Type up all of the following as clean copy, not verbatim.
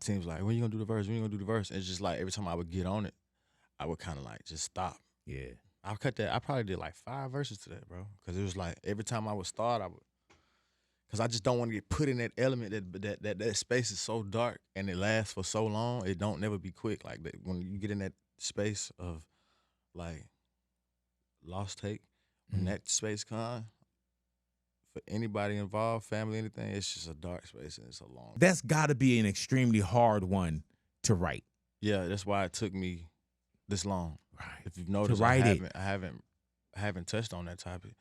team was like, when you gonna do the verse? When you gonna do the verse? And it's just like every time I would get on it, I would kind of like just stop. Yeah. I cut that. I probably did like 5 verses to that, bro. Because it was like every time I would start, I would. Because I just don't want to get put in that element that space is so dark and it lasts for so long. It don't never be quick. Like that, when you get in that space of like lost take, when that space comes, for anybody involved, family, anything, it's just a dark space and it's a long. That's got to be an extremely hard one to write. Yeah, that's why it took me this long. Right. If you've noticed, I haven't touched on that topic.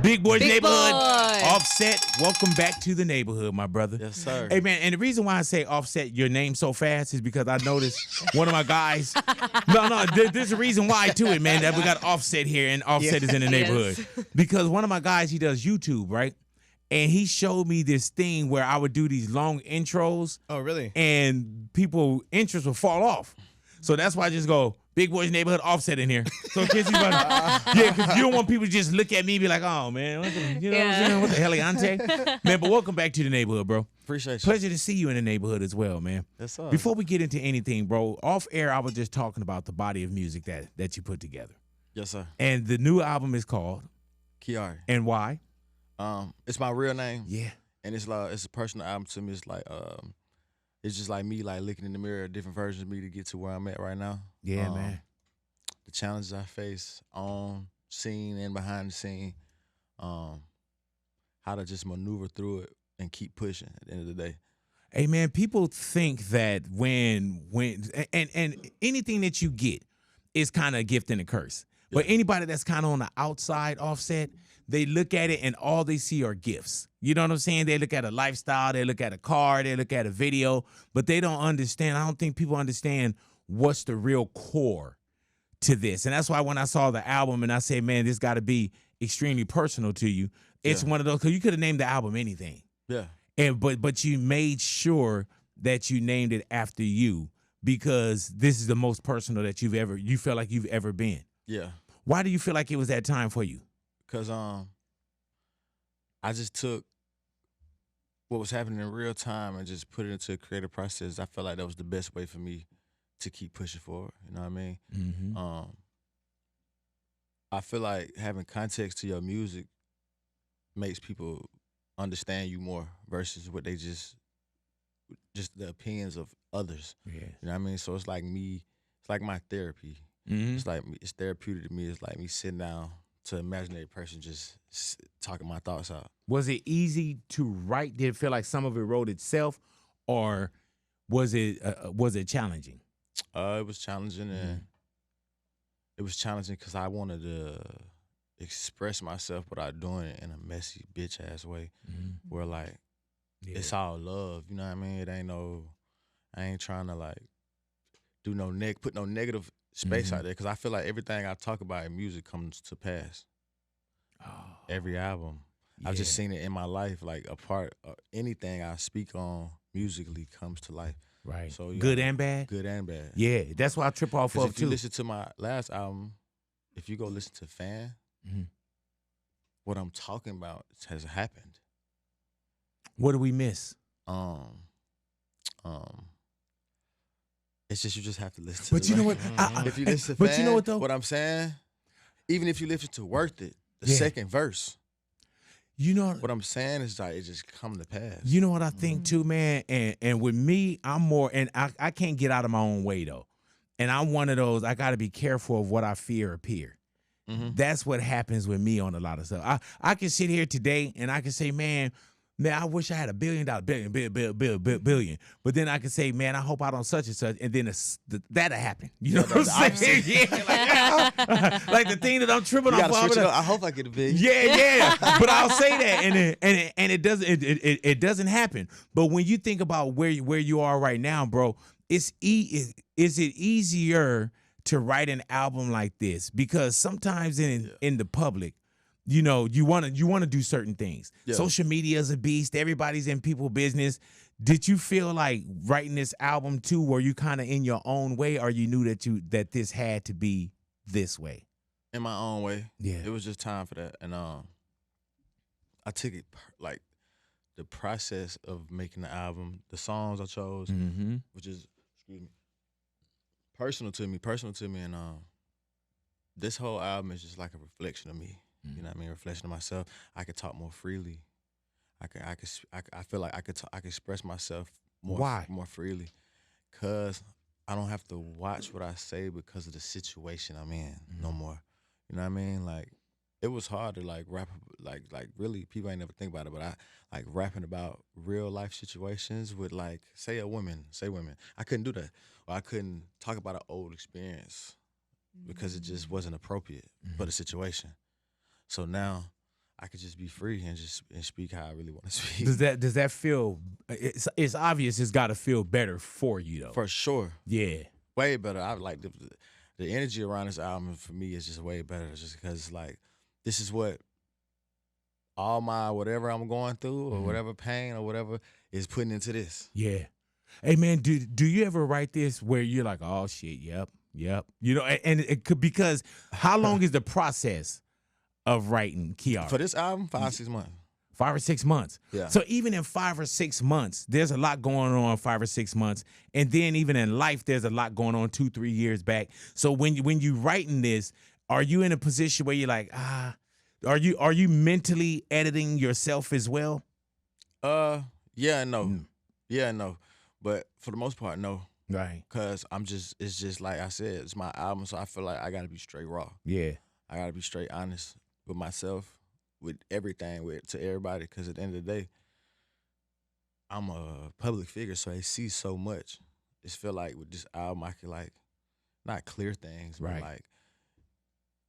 Big Boy's Big Neighborhood, Boy. Offset, welcome back to the neighborhood, my brother. Yes, sir. Hey, man, and the reason why I say Offset your name so fast is because I noticed one of my guys. No, there's a reason why to it, man, that we got Offset here, and Offset is in the neighborhood. Yes. Because one of my guys, he does YouTube, right? And he showed me this thing where I would do these long intros. Oh, really? And people interest would fall off. So that's why I just go, Big Boy's Neighborhood, Offset in here. So in case because you don't want people to just look at me and be like, oh, man, what the heliante? Man, but welcome back to the neighborhood, bro. Appreciate you. Pleasure to see you in the neighborhood as well, man. Yes, sir. Before we get into anything, bro, off air, I was just talking about the body of music that you put together. Yes, sir. And the new album is called KIARI. And Why? It's my real name. Yeah. And it's like it's a personal album to me. It's like it's just like me like looking in the mirror, different versions of me to get to where I'm at right now. Yeah, man. The challenges I face on scene and behind the scene, how to just maneuver through it and keep pushing at the end of the day. Hey, man, people think that when anything that you get is kind of a gift and a curse. Yeah. But anybody that's kind of on the outside, Offset, they look at it and all they see are gifts. You know what I'm saying? They look at a lifestyle, they look at a car, they look at a video, but they don't understand. I don't think people understand what's the real core to this. And that's why when I saw the album and I said, man, this got to be extremely personal to you. It's one of those, because you could have named the album anything. Yeah. And but you made sure that you named it after you because this is the most personal that you feel like you've ever been. Yeah. Why do you feel like it was that time for you? Because I just took what was happening in real time and just put it into a creative process. I felt like that was the best way for me to keep pushing forward. You know what I mean? Mm-hmm. I feel like having context to your music makes people understand you more versus what they just the opinions of others. Yeah. You know what I mean? So it's like me, it's like my therapy. Mm-hmm. It's like it's therapeutic to me. It's like me sitting down to an imaginary person just talking my thoughts out. Was it easy to write? Did it feel like some of it wrote itself, or was it challenging? It was challenging, and it was challenging because I wanted to express myself without doing it in a messy bitch ass way, where like it's all love. You know what I mean? It ain't I ain't trying to like do put no negative space out there, because I feel like everything I talk about in music comes to pass. Oh, every album. yeah. I've just seen it in my life, like a part of anything I speak on musically comes to life. Right. So good and bad? Good and bad. Yeah, that's why I trip off of if too. you listen to my last album, if you go listen to Fan, what I'm talking about has happened. What do we miss? It's just you just have to listen to But you know what? if you listen to but Fan, you know what though? what I'm saying, even if you listen to Worth It, the second verse, you know what I'm saying is like it just come to pass. You know what I think too, man? And with me, I'm more, and I can't get out of my own way though. And I'm one of those, I gotta be careful of what I fear appear. That's what happens with me on a lot of stuff. I can sit here today and I can say, man, I wish I had $1 billion. But then I can say, man, I hope I don't such and such, and then that'll happen. You know what I'm saying? Yeah, like the thing that I'm tripping off. I hope I get $1 billion. Yeah. But I'll say that, and it doesn't happen. But when you think about where you are right now, bro, is it easier to write an album like this? Because sometimes in the public, you know, you want to do certain things. Yeah. Social media is a beast. Everybody's in people's business. Did you feel like writing this album too, were you kind of in your own way, or you knew that this had to be this way? In my own way. Yeah. It was just time for that, and I took it like the process of making the album, the songs I chose, which is personal to me, and this whole album is just like a reflection of me. You know what I mean? Reflection of myself. I could talk more freely. I feel like I could express myself more freely, cause I don't have to watch what I say because of the situation I'm in no more. You know what I mean? Like, it was hard to like rap, like really, people ain't never think about it, but I like rapping about real life situations with like, say women. I couldn't do that, or I couldn't talk about an old experience because it just wasn't appropriate for the situation. So now I could just be free and speak how I really want to speak. Does that feel? It's obvious. It's got to feel better for you though. For sure. Yeah. Way better. I like the energy around this album for me is just way better, just because like this is what all my whatever I'm going through or whatever pain or whatever is putting into this. Yeah. Hey man, do you ever write this where you're like, oh shit, yep. You know, and it could, because how long is the process of writing KIARI? For this album, 5-6 months. 5 or 6 months. Yeah. So even in 5 or 6 months, there's a lot going on 5 or 6 months. And then even in life, there's a lot going on 2-3 years back. So when you writing this, are you in a position where you're like, are you mentally editing yourself as well? Yeah and no. Yeah and no. But for the most part, no. Right. Cause it's just like I said, it's my album, so I feel like I gotta be straight raw. Yeah. I gotta be straight honest with myself, with everything, to everybody. Cause at the end of the day, I'm a public figure, so they see so much. It's feel like with this album, I could like not clear things, but like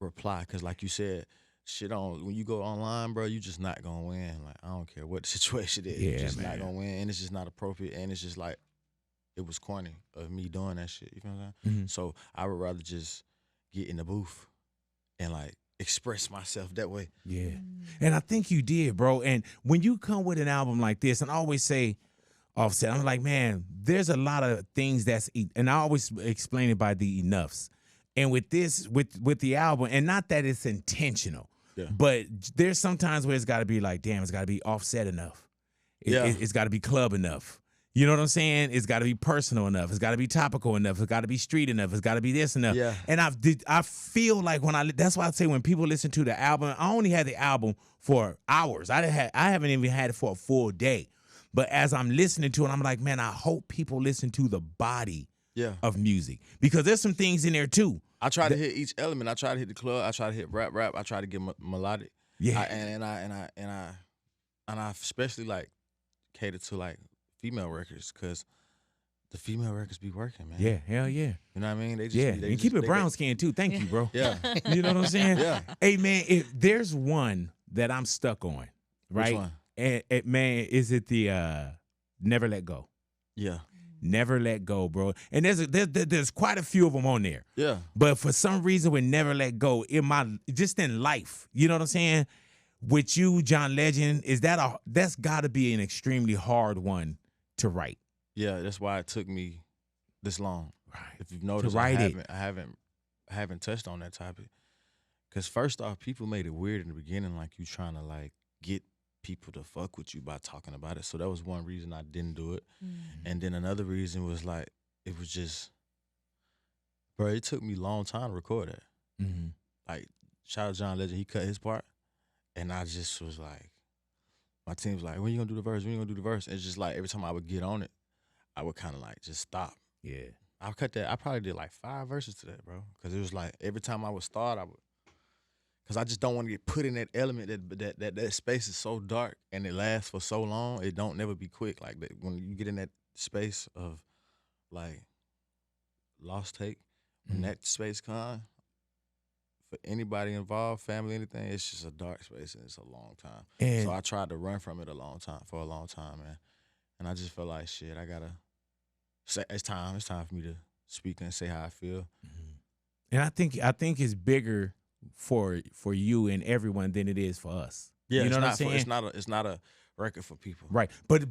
reply. Cause like you said, when you go online, bro, you just not gonna win. Like, I don't care what the situation is, you're just not gonna win, and it's just not appropriate, and it's just like, it was corny of me doing that shit. You feel what I'm saying? So I would rather just get in the booth and like express myself that way. Yeah. And I think you did, bro. And when you come with an album like this, and I always say, Offset, I'm like, man, there's a lot of things and I always explain it by the enoughs. And with this, with the album, and not that it's intentional, but there's sometimes where it's got to be like, damn, it's got to be Offset enough. It's got to be club enough. You know what I'm saying? It's got to be personal enough. It's got to be topical enough. It's got to be street enough. It's got to be this enough. Yeah. And I feel like that's why I say when people listen to the album, I only had the album for hours. I haven't even had it for a full day. But as I'm listening to it, I'm like, man, I hope people listen to the body of music, because there's some things in there too. I try to hit each element. I try to hit the club. I try to hit rap. I try to get melodic. Yeah. And I especially like cater to like female records, because the female records be working, man. Yeah, hell yeah. You know what I mean? They just and keep it brown skin too. Thank you, bro. Yeah. You know what I'm saying? Yeah. Hey man, if there's one that I'm stuck on, right? Which one? And man, is it the Never Let Go? Yeah. Never Let Go, bro. And there's quite a few of them on there. Yeah. But for some reason, with Never Let Go, just in life, you know what I'm saying? With you, John Legend, that's got to be an extremely hard one to write. Yeah, that's why it took me this long. Right. If you've noticed, I haven't touched on that topic. Because first off, people made it weird in the beginning, like you trying to like get people to fuck with you by talking about it. So that was one reason I didn't do it. And then another reason was like, it was just, bro, it took me a long time to record that. Like, shout out John Legend, he cut his part. And I just was like, my team was like, when you gonna do the verse? When you gonna do the verse? And it's just like, every time I would get on it, I would kind of like just stop. Yeah. I cut that. I probably did like 5 verses to that, bro. Because it was like, every time I would start, because I just don't want to get put in that element that space is so dark and it lasts for so long. It don't never be quick. Like that, when you get in that space of like lost take, when that space comes, for anybody involved, family, anything, it's just a dark space and it's a long time. So I tried to run from it for a long time, man. And I just felt like, shit, I gotta say, it's time for me to speak and say how I feel. And I think it's bigger for you and everyone than it is for us. Yeah, you know what I'm saying? It's not a record for people. Right. But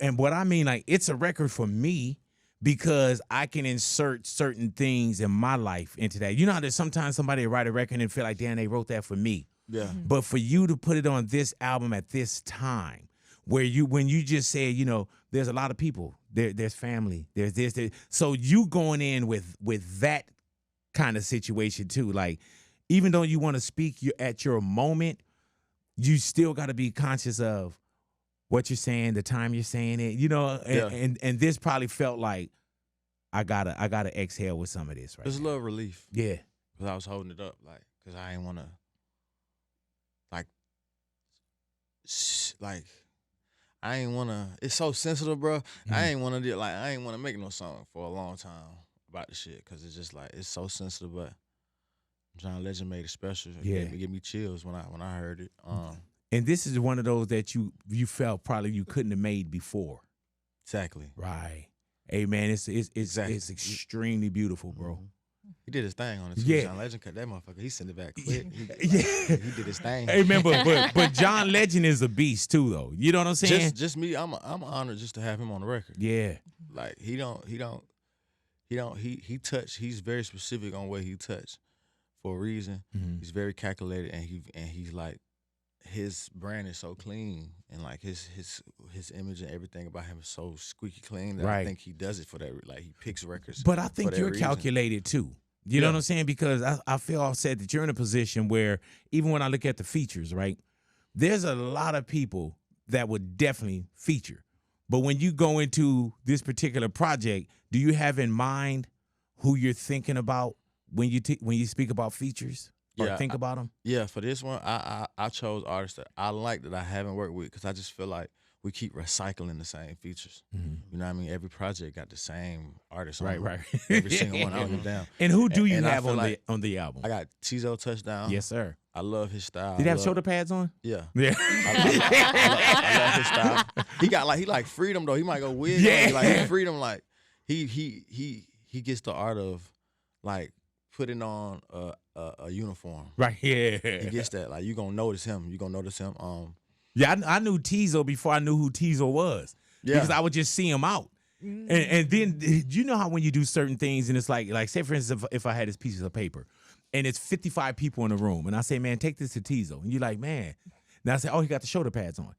and what I mean, like, it's a record for me because I can insert certain things in my life into that. You know how there's sometimes somebody write a record and feel like, damn, they wrote that for me. Yeah. But for you to put it on this album at this time, where when you just said, you know, there's a lot of people, there's family, there's this, so you going in with that kind of situation too. Like, even though you want to speak at your moment, you still got to be conscious of what you're saying, the time you're saying it, you know, and this probably felt like I gotta exhale with some of this, right? It's a little relief. Yeah. Because I was holding it up, like, because I ain't want to, I ain't want to, it's so sensitive, bro. I ain't want to make no song for a long time about the shit, because it's just like, it's so sensitive, but John Legend made it special. It gave me chills when I heard it. And this is one of those that you felt probably you couldn't have made before. Exactly. Right. Hey, man, it's extremely beautiful, bro. Mm-hmm. He did his thing on it too. Yeah. John Legend cut that motherfucker. He sent it back quick. He did his thing. Hey, man, but John Legend is a beast too, though. You know what I'm saying? Just me. I'm honored just to have him on the record. Yeah. Like he touched. He's very specific on what he touched for a reason. Mm-hmm. He's very calculated, and he's like, his brand is so clean, and like his image and everything about him is so squeaky clean that I think he does it for that. Like, he picks records. But I think you're calculated too. You know what I'm saying? Because I feel Offset that you're in a position where even when I look at the features, right, there's a lot of people that would definitely feature. But when you go into this particular project, do you have in mind who you're thinking about when you speak about features? Or think about them? Yeah, for this one, I chose artists that I like that I haven't worked with, because I just feel like we keep recycling the same features. Mm-hmm. You know what I mean? Every project got the same artist on right. Every single one. I don't give a damn. And who do you have on the album? I got Tizo Touchdown. Yes, sir. I love his style. Did he have shoulder pads on? Yeah. Yeah. I love his style. He like freedom though. He might go wig. Yeah. Like, he freedom. Like, he gets the art of like putting on a uniform. Right. Yeah. He gets that. Like, you gonna notice him. Yeah, I knew Tizo before I knew who Tizo was. Yeah. Because I would just see him out. And then, you know how when you do certain things and it's like say for instance, if I had this piece of paper and it's 55 people in the room and I say, man, take this to Tizo. And you're like, man. Now I say, oh, he got the shoulder pads on.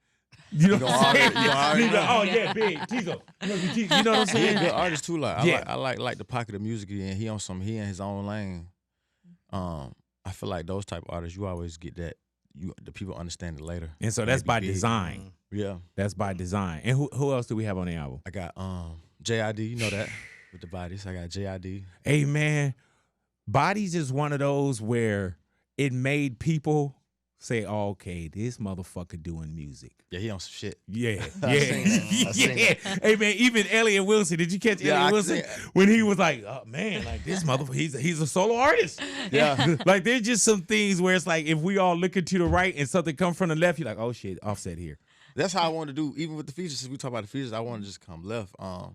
You know what I'm saying? Oh, yeah, big Tizo. You know what I'm saying? He's a good artist too. Like, I like the pocket of music, and he in his own lane. I feel like those type of artists, you always get that. The people understand it later. And so that's by design. Yeah. That's by design. And who else do we have on the album? I got JID, you know that, with the Bodies. I got JID. Hey, man, Bodies is one of those where it made people say, oh, okay, this motherfucker doing music. Yeah, he on some shit. Yeah. Yeah. Hey, man, even Elliot Wilson, did you catch Elliot Wilson? When he was like, oh, man, like this motherfucker, he's a solo artist. Yeah. Like, there's just some things where it's like, if we all looking to the right and something come from the left, you're like, oh, shit, Offset here. That's how I wanted to do, even with the features. Since we talk about the features, I want to just come left. I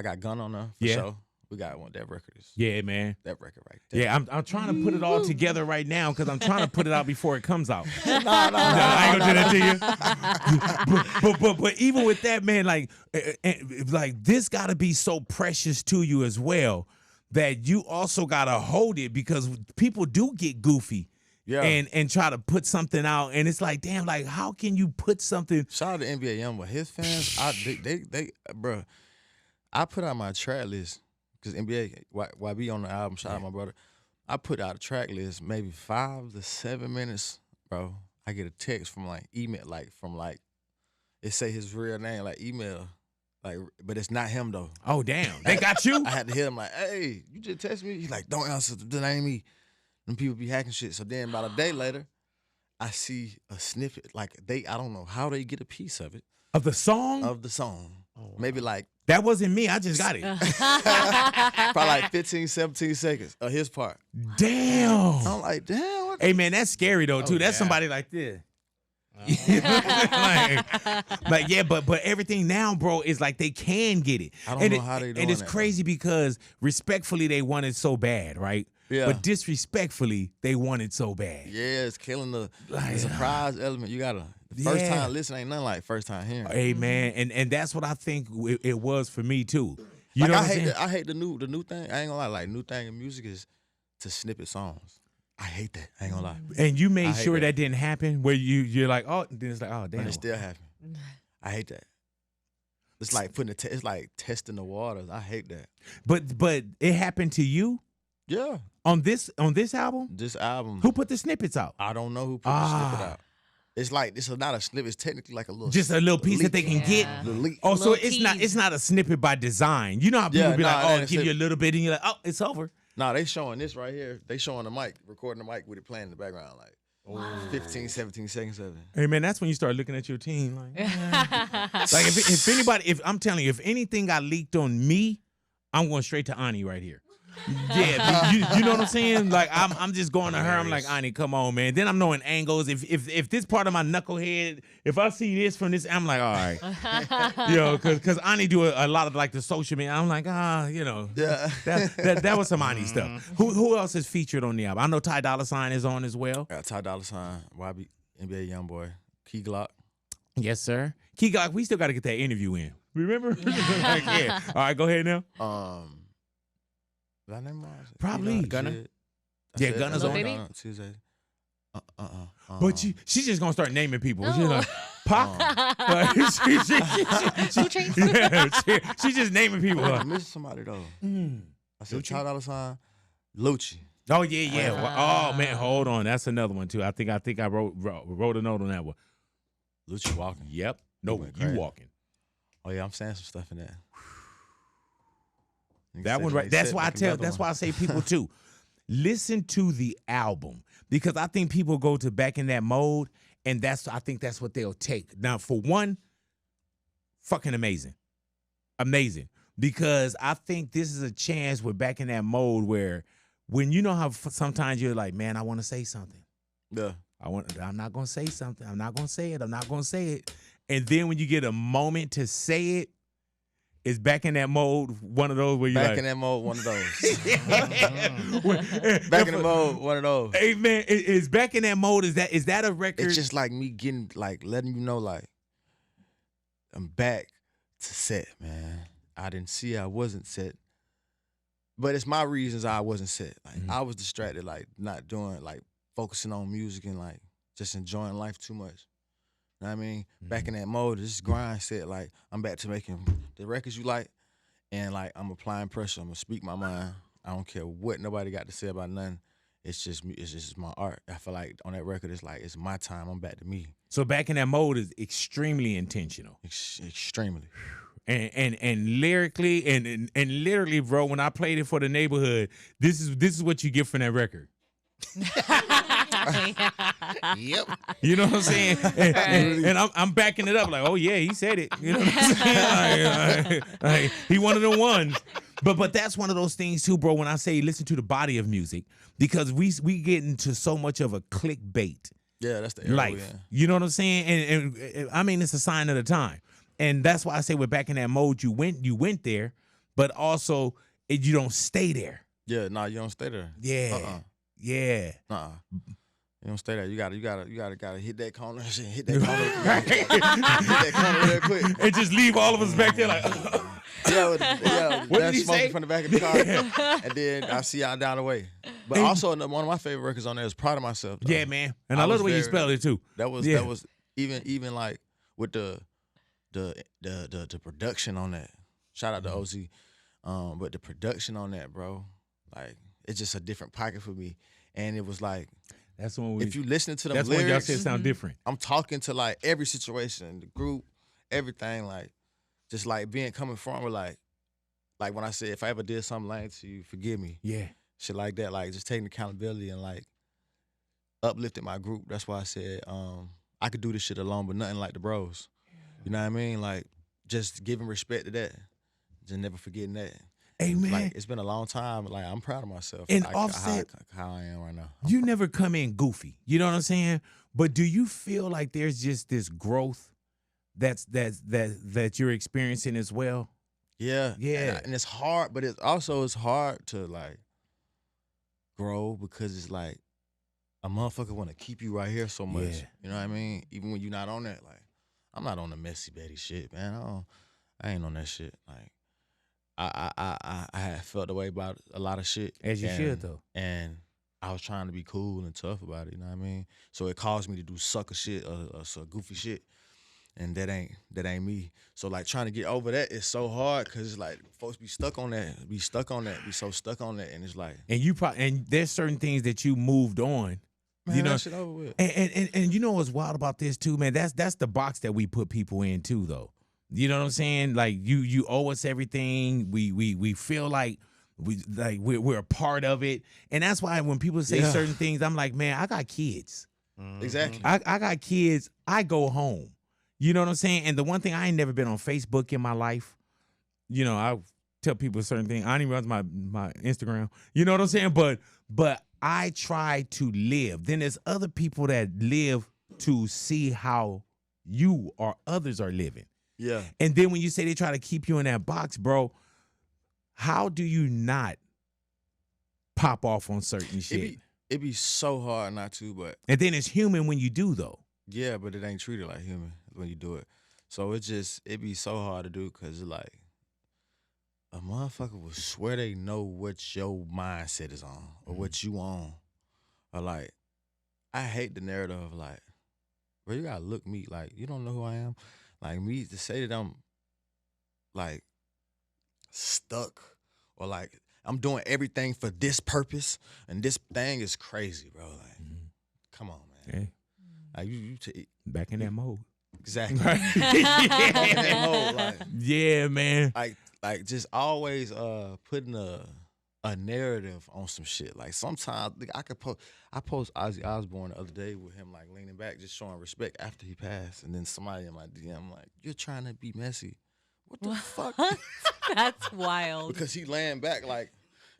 got Gunna on there, for sure. We got one. That record is. Yeah, man. That record right there. Yeah, I'm trying to put it all together right now because I'm trying to put it out before it comes out. No, I ain't gonna do that to you. But even with that, man, like this got to be so precious to you as well that you also gotta hold it, because people do get goofy. Yeah. And try to put something out, and it's like, damn, like how can you put something? Shout out to NBA Young, but his fans, they bro, I put out my track list. Because NBA, YB on the album, shout out my brother. I put out a track list, maybe 5 to 7 minutes, bro. I get a text from email, it say his real name, email, but it's not him though. Oh damn, they got you. I had to hit him hey, you just text me. He's like, don't answer, that ain't me. Them people be hacking shit. So then about a day later, I see a snippet. I don't know how they get a piece of it. Of the song? Of the song. Oh, wow. Maybe that wasn't me. I just got it. Probably 15, 17 seconds of his part. Damn. I'm like, damn. Hey, man, that's scary, though, too. That's somebody like this. But everything now, bro, is like they can get it. I don't know how they do it. And it's crazy because respectfully, they want it so bad, right? Yeah. But disrespectfully, they want it so bad. Yeah, it's killing the surprise element. You gotta first time listen ain't nothing like first time hearing. Hey man, and that's what I think it was for me too. You know what I'm saying? I hate the new thing. I ain't gonna lie. New thing in music is to snippet songs. I hate that. I ain't gonna lie. And you made sure that didn't happen where you're like, oh, then it's like, oh damn. And it still happened. I hate that. It's like putting it's like testing the waters. I hate that. But it happened to you Yeah. on this album? This album. Who put the snippets out? I don't know who put the snippet out. It's like it's not a snippet. It's technically like a little, just a little piece leak. that they can get. Oh, so it's not a snippet by design. You know how people be like, oh, give you a little bit, and you're like, oh, it's over. Nah, they showing this right here. They showing the mic, recording the mic with it playing in the background, like 15, 17 seconds of it. Hey man, that's when you start looking at your team like, like if anybody, if I'm telling you, if anything got leaked on me, I'm going straight to Ani right here. Yeah, you know what I'm saying? Like I'm just going to her. I'm like, Ani, come on, man. Then I'm knowing angles. If this part of my knucklehead, if I see this from this, I'm like, all right, you know, because Ani do a lot of like the social media. I'm like, you know, yeah, that was some Ani stuff. Who else is featured on the album? I know Ty Dolla Sign is on as well. Yeah, Ty Dolla Sign, YB, NBA YoungBoy, Key Glock. Yes, sir. Key Glock. We still got to get that interview in. Remember? Like, yeah. All right, go ahead now. Did I name probably Gunna. Yeah, Gunna's on baby. Tuesday. But she's just gonna start naming people. No. She's like, Pac. She's just naming people. I missed somebody though. I said Ty Dolla Sign, Lucci. Oh yeah. Oh man, hold on. That's another one too. I think I wrote a note on that one. Lucci walking. Yep. No, you walking. Oh yeah, I'm saying some stuff in that. That one right. That's why I say people too. Listen to the album because I think people go to Back in That Mode and I think that's what they'll take. Now for one, fucking amazing. Amazing. Because I think this is a chance with Back in That Mode where when you know how sometimes you're like, man, I want to say something. Yeah. I'm not going to say something. I'm not going to say it. I'm not going to say it. And then when you get a moment to say it, it's Back in That Mode, one of those where you're Back in That Mode, one of those. Back in the Mode, one of those. Hey man, is Back in That Mode, is that a record? It's just like me getting, like, letting you know, like, I'm back to set, man. I didn't see I wasn't set. But it's my reasons I wasn't set. Like, I was distracted, like, not doing, like, focusing on music and, like, just enjoying life too much. You know what I mean? Back in that mode, this grind set, like, I'm back to making the records you like, and, like, I'm applying pressure. I'm going to speak my mind. I don't care what nobody got to say about nothing. It's just me. It's just my art. I feel like on that record, it's like, it's my time. I'm back to me. So Back in That Mode is extremely intentional. Extremely. And lyrically, and literally, bro, when I played it for the neighborhood, this is what you get from that record. Yep. You know what I'm saying? And I'm backing it up like, oh yeah, he said it. You know what I'm saying? Like, he one of the ones. But that's one of those things too, bro. When I say listen to the body of music, because we get into so much of a clickbait. Yeah, that's the era, life. Yeah. You know what I'm saying? And I mean, it's a sign of the time. And that's why I say we're Back in That Mode. You went there, but also you don't stay there. Yeah, nah, you don't stay there. Yeah. Yeah. You don't stay there. You gotta hit that corner. Hit that corner. Hit that corner real quick. And just leave all of us back there like. What did he say? From the back of the car, and then I see y'all down the way. But also one of my favorite records on there is "Proud of Myself." Though. Yeah, man, and I love the way you spelled it too. That was even like with the production on that. Shout out to OZ, but the production on that, bro, like it's just a different pocket for me. And it was like, that's when if you listen to them that's lyrics, when y'all said sound different. I'm talking to like every situation, the group, everything, like just like coming from it, like when I said if I ever did something lame to you, forgive me. Yeah, shit like that, like just taking accountability and like uplifting my group. That's why I said I could do this shit alone, but nothing like the bros. You know what I mean? Like just giving respect to that, just never forgetting that. Hey man, like it's been a long time. Like I'm proud of myself. And like, Offset, how I am right now. You never come in goofy. You know what I'm saying? But do you feel like there's just this growth that you're experiencing as well? Yeah, yeah. And it's hard, but it's hard to like grow because it's like a motherfucker want to keep you right here so much. Yeah. You know what I mean? Even when you're not on that, like I'm not on the messy Betty shit, man. I ain't on that shit. Like. I had felt the way about a lot of shit. As you should, though. And I was trying to be cool and tough about it, you know what I mean? So it caused me to do sucker shit or some goofy shit. and that ain't me. So like trying to get over that is so hard because it's like folks be so stuck on that, and it's like, and there's certain things that you moved on. man, You know, that shit over with. and you know what's wild about this too, man? That's the box that we put people in too, though. You know what I'm saying? Like you owe us everything. We feel like we're a part of it, and that's why when people say certain things, I'm like, man, I got kids. Exactly. I got kids. I go home. You know what I'm saying? And the one thing, I ain't never been on Facebook in my life. You know, I tell people certain things. I don't even run my Instagram. You know what I'm saying? But I try to live. Then there's other people that live to see how you or others are living. Yeah. And then when you say they try to keep you in that box, bro, how do you not pop off on certain shit? It be so hard not to, but And then it's human when you do, though. yeah, but it ain't treated like human when you do it. So it be so hard to do because like a motherfucker will swear they know what your mindset is on or what you on. Or like, I hate the narrative of like, bro, you gotta look me like you don't know who I am. Like me to say that I'm like stuck or like I'm doing everything for this purpose and this thing is crazy, bro. Like, come on, man. Hey, Like back in that mode. exactly. Right. In that mode, like, Yeah, man. like just always putting a narrative on some shit. Like sometimes I post Ozzy Osbourne the other day with him like leaning back, just showing respect after he passed, and then somebody in my DM like, "You're trying to be messy." What the fuck? That's wild. Because he laying back like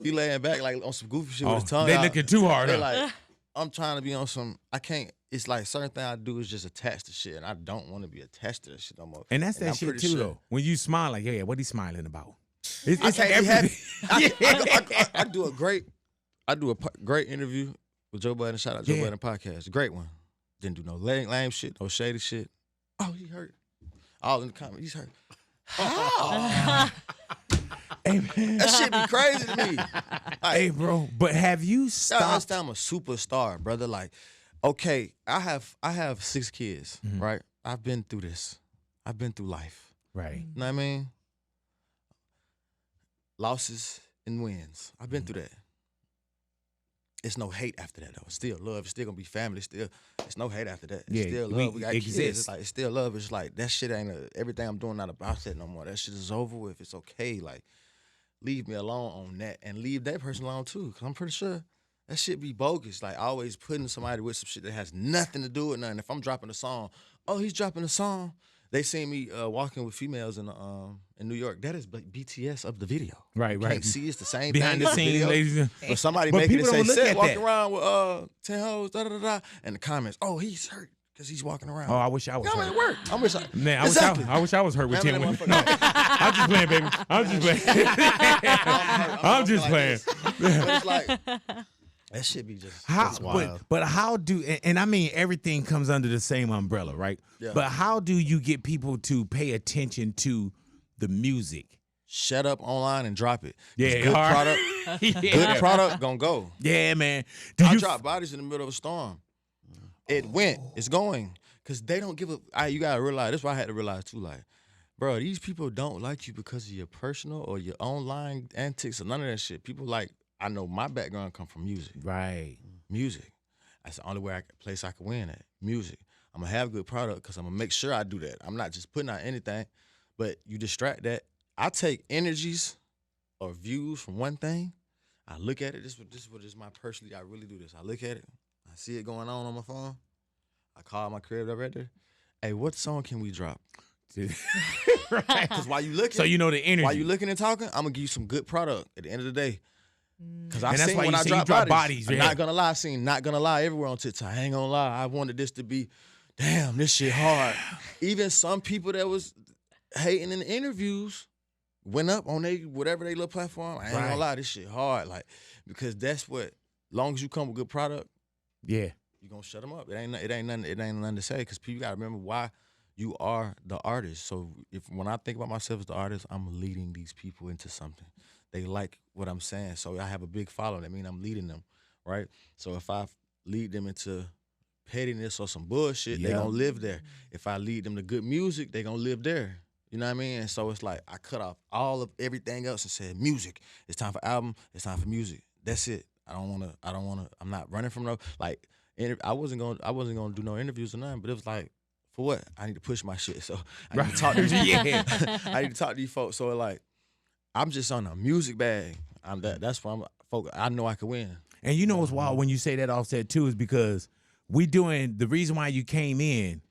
on some goofy shit with his tongue They out. looking too hard. They Huh? like, I'm trying to be on some. I can't. It's like certain thing I do is just attached to shit, and I don't want to be attached to that shit no more. And that's that I'm shit pretty too, sure- though. When you smile, like, yeah, what he smiling about? I It's can't be everything. happy. I do a great interview with Joe Budden. Shout out Joe Budden podcast. Great one. Didn't do no lame shit, no shady shit. Oh, he hurt. All in the comments. He's hurt. How? Hey, man. That shit be crazy to me. Like, Hey, bro, but have you I stopped? understand I'm a superstar, brother. Like, okay, I have 6 kids, right? I've been through this. I've been through life. Right. You know what I mean? Losses and wins. I've been through that. It's no hate after that though. It's still love. It's still gonna be family. It's no hate after that. It's Yeah, still we love. We got kids. exist. It's like it's still love. It's like that shit ain't everything I'm doing not about that no more. That shit is over with. It's okay. Like, leave me alone on that and leave that person alone too. Cause I'm pretty sure that shit be bogus. Like always putting somebody with some shit that has nothing to do with nothing. If I'm dropping a song, oh, he's dropping a song. They seen me walking with females in New York. That is BTS of the video. Right. Can't see it's the same Behind thing the as scenes, video. ladies and But somebody But making it people say, don't look "Set at walking that." around with 10 hoes, da da da da," and the comments, "Oh, he's hurt because he's walking around." Oh, I wish I was I'm hurt. at work. I wish I. Man, Exactly. I wish I was hurt with Man, 10 that women. motherfucker- I'm just playing, baby. I'm just playing. I'm just like playing. this. But it's like that shit be just How, it's wild. but how do and I mean everything comes under the same umbrella, right? Yeah. But how do you get people to pay attention to the music? Shut up online and drop it. 'Cause Yeah, good hard. product. Yeah. Good product gonna go. Yeah, man. I drop bodies in the middle of a storm. It went. It's going. Cause they don't give a. You gotta realize. That's why I had to realize too. Like, bro, these people don't like you because of your personal or your online antics or none of that shit. People like. I know my background come from music. Right. Music. That's the only place I can win at. Music. I'm gonna have good product because I'm gonna make sure I do that. I'm not just putting out anything, but you distract that. I take energies or views from one thing. I look at it. This is what is my personally. I really do this. I look at it. I see it going on my phone. I call my crib director. Hey, what song can we drop? Right. Because while you looking, So you know the energy. while you looking and talking, I'm gonna give you some good product at the end of the day. Because I And that's seen why when you I say you drop drop bodies. bodies, I'm yeah. not gonna lie, I seen Not Gonna Lie everywhere on TikTok. I ain't gonna lie. I wanted this to be, damn, this shit hard. Even some people that was hating in the interviews went up on whatever they little platform. I ain't Right. gonna lie, this shit hard. Like, because that's what, long as you come with good product, Yeah. you gonna shut them up. It ain't nothing to say. Because people gotta remember why you are the artist. So when I think about myself as the artist, I'm leading these people into something. They like what I'm saying. So I have a big following. That means I'm leading them, right? So if I lead them into pettiness or some bullshit, they gonna live there. If I lead them to good music, they gonna live there. You know what I mean? And so it's like I cut off all of everything else and said, music. It's time for album. It's time for music. That's it. I don't wanna. I'm not running from no like. I wasn't gonna do no interviews or nothing. But it was like, for what? I need to push my shit. So I need to talk to these I need to talk to these folks. So like, I'm just on a music bag. That's why I'm focused. I know I can win. And you know what's wild when you say that, Offset, too, is because the reason why you came in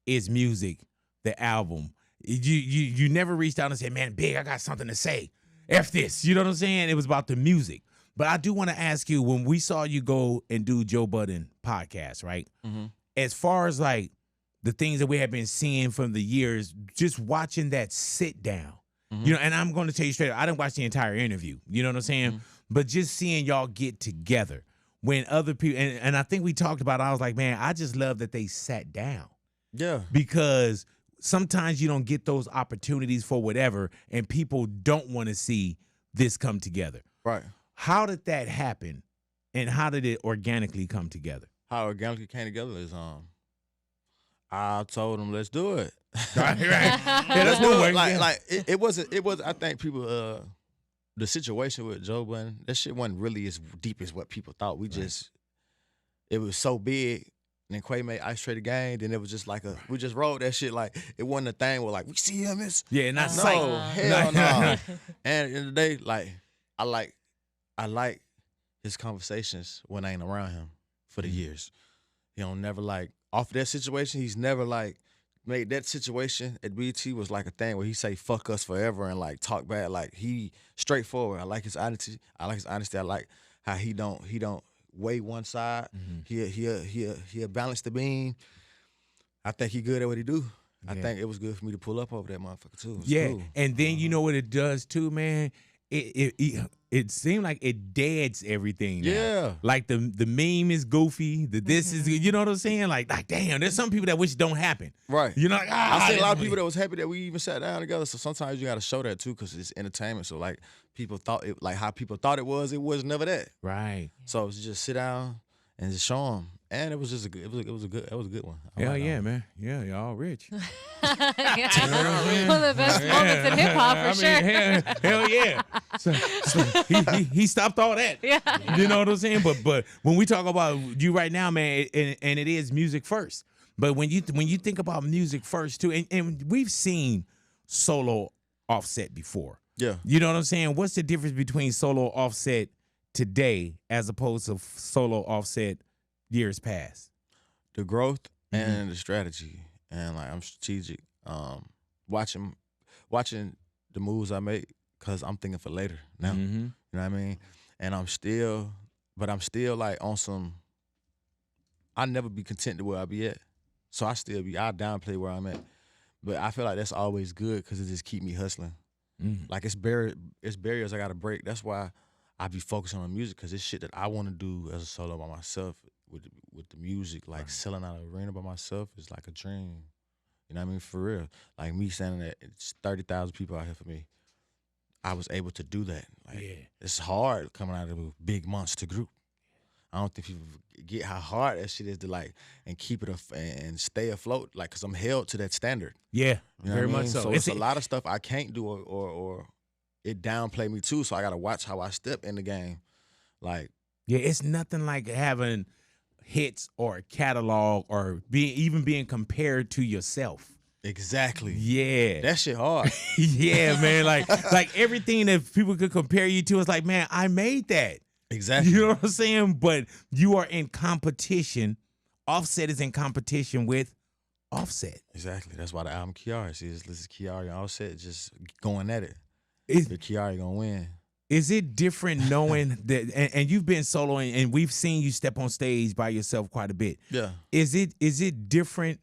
is music, the album. You never reached out and said, man, Big, I got something to say. F this. You know what I'm saying? It was about the music. But I do want to ask you, when we saw you go and do Joe Budden podcast, right? Mm-hmm. As far as like the things that we have been seeing from the years, just watching that sit down, you know, and I'm going to tell you straight up, I didn't watch the entire interview. You know what I'm saying? But just seeing y'all get together when other people, and I think we talked about it, I was like, man, I just love that they sat down. Yeah. Because sometimes you don't get those opportunities for whatever, and people don't want to see this come together. Right. How did that happen, and how did it organically come together? How it organically came together is I told them, let's do it. Right. Yeah, let's do it. Like it wasn't. I think people the situation with Joe Budden, that shit wasn't really as deep as what people thought. It was so big. And then Quay made Ice Trade the Game. Then it was just like we just rolled that shit like it wasn't a thing where like we see him as not no, sight. Hell no. And at the end of the day, like I like his conversations when I ain't around him for the years. He don't never like off of that situation. He's never like made that situation at BT was like a thing where he say fuck us forever and like talk bad. Like he straightforward. I like his honesty. I like how he don't weigh one side. He'll balance the beam. I think he good at what he do. I think it was good for me to pull up over that motherfucker too. Cool. And then you know what it does too, man. It seemed like it deads everything now. Yeah. Like the meme is goofy. This is, you know what I'm saying? Like damn, there's some people that wish it don't happen. Right. You know, like, I see a lot of people that was happy that we even sat down together. So sometimes you got to show that too, because it's entertainment. So like people thought it, like how people thought it was never that. Right. So it's just sit down and just show them. And it was just a good one. Hell yeah, man. Yeah, y'all rich. One of the best moments in hip hop for sure. Hell yeah. So he stopped all that. Yeah. You know what I'm saying? But when we talk about you right now, man, and it is music first. But when you think about music first too, and we've seen solo Offset before. Yeah. You know what I'm saying? What's the difference between solo Offset today as opposed to solo Offset years past? The growth and the strategy, and like I'm strategic. Watching the moves I make because I'm thinking for later now. You know what I mean? And I'm still like on some. I never be content to where I be at, so I downplay where I'm at. But I feel like that's always good because it just keep me hustling. Like it's barriers I gotta break. That's why I be focusing on music, because it's shit that I want to do as a solo by myself. With the music, like selling out an arena by myself is like a dream. You know what I mean? For real. Like me standing at 30,000 people out here for me. I was able to do that. Like, it's hard coming out of a big monster group. I don't think people get how hard that shit is to like and keep it and stay afloat. Like, cause I'm held to that standard. Yeah, you know very what I mean? much so. So it's a lot of stuff I can't do or it downplay me too. So I gotta watch how I step in the game. Like, yeah, it's nothing like having hits or a catalog or being compared to yourself. Exactly. Yeah. That shit hard. Yeah, man. Like everything that people could compare you to is like, man, I made that. Exactly. You know what I'm saying? But you are in competition. Offset is in competition with Offset. Exactly. That's why the album KIARI. See, this is KIARI and Offset just going at it. The KIARI gonna win. Is it different knowing that, and you've been soloing, and we've seen you step on stage by yourself quite a bit. Yeah. Is it different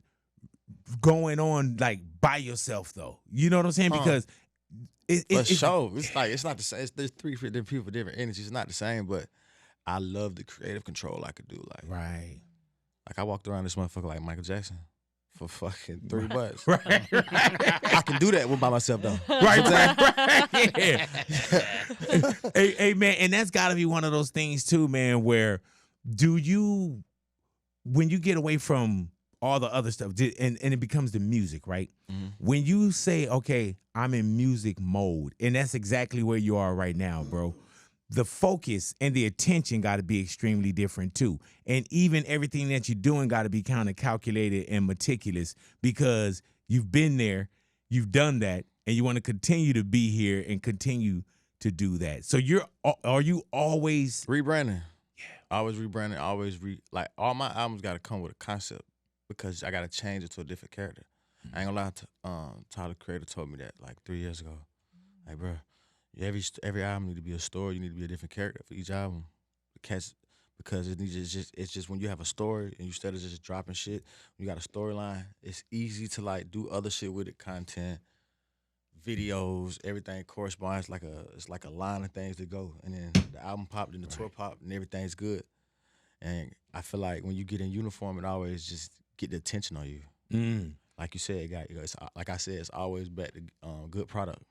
going on like by yourself though? You know what I'm saying? Because it's not the same. There's three different people, different energies. It's not the same, but I love the creative control I could do. Like, right. Like I walked around this motherfucker like Michael Jackson for fucking $3. Right. I can do that by myself though. Right. Yeah. Hey, man, and that's got to be one of those things too, man. Where do you when you get away from all the other stuff and it becomes the music, right? Mm-hmm. When you say, okay, I'm in music mode, and that's exactly where you are right now, bro. The focus and the attention got to be extremely different too. And even everything that you're doing got to be kind of calculated and meticulous because you've been there, you've done that, and you want to continue to be here and continue to do that. So are you always rebranding? Yeah. Always rebranding, like all my albums got to come with a concept because I got to change it to a different character. I ain't gonna lie, Tyler, the creator, told me that like 3 years ago. Like, bro, every album need to be a story. You need to be a different character for each album. Because it's just when you have a story and instead of just dropping shit, when you got a storyline, it's easy to like do other shit with it, content, videos, everything corresponds it's like a line of things to go. And then the album popped and the tour popped and everything's good. And I feel like when you get in uniform, it always just get the attention on you. Like you said, like I said, it's always back to good product.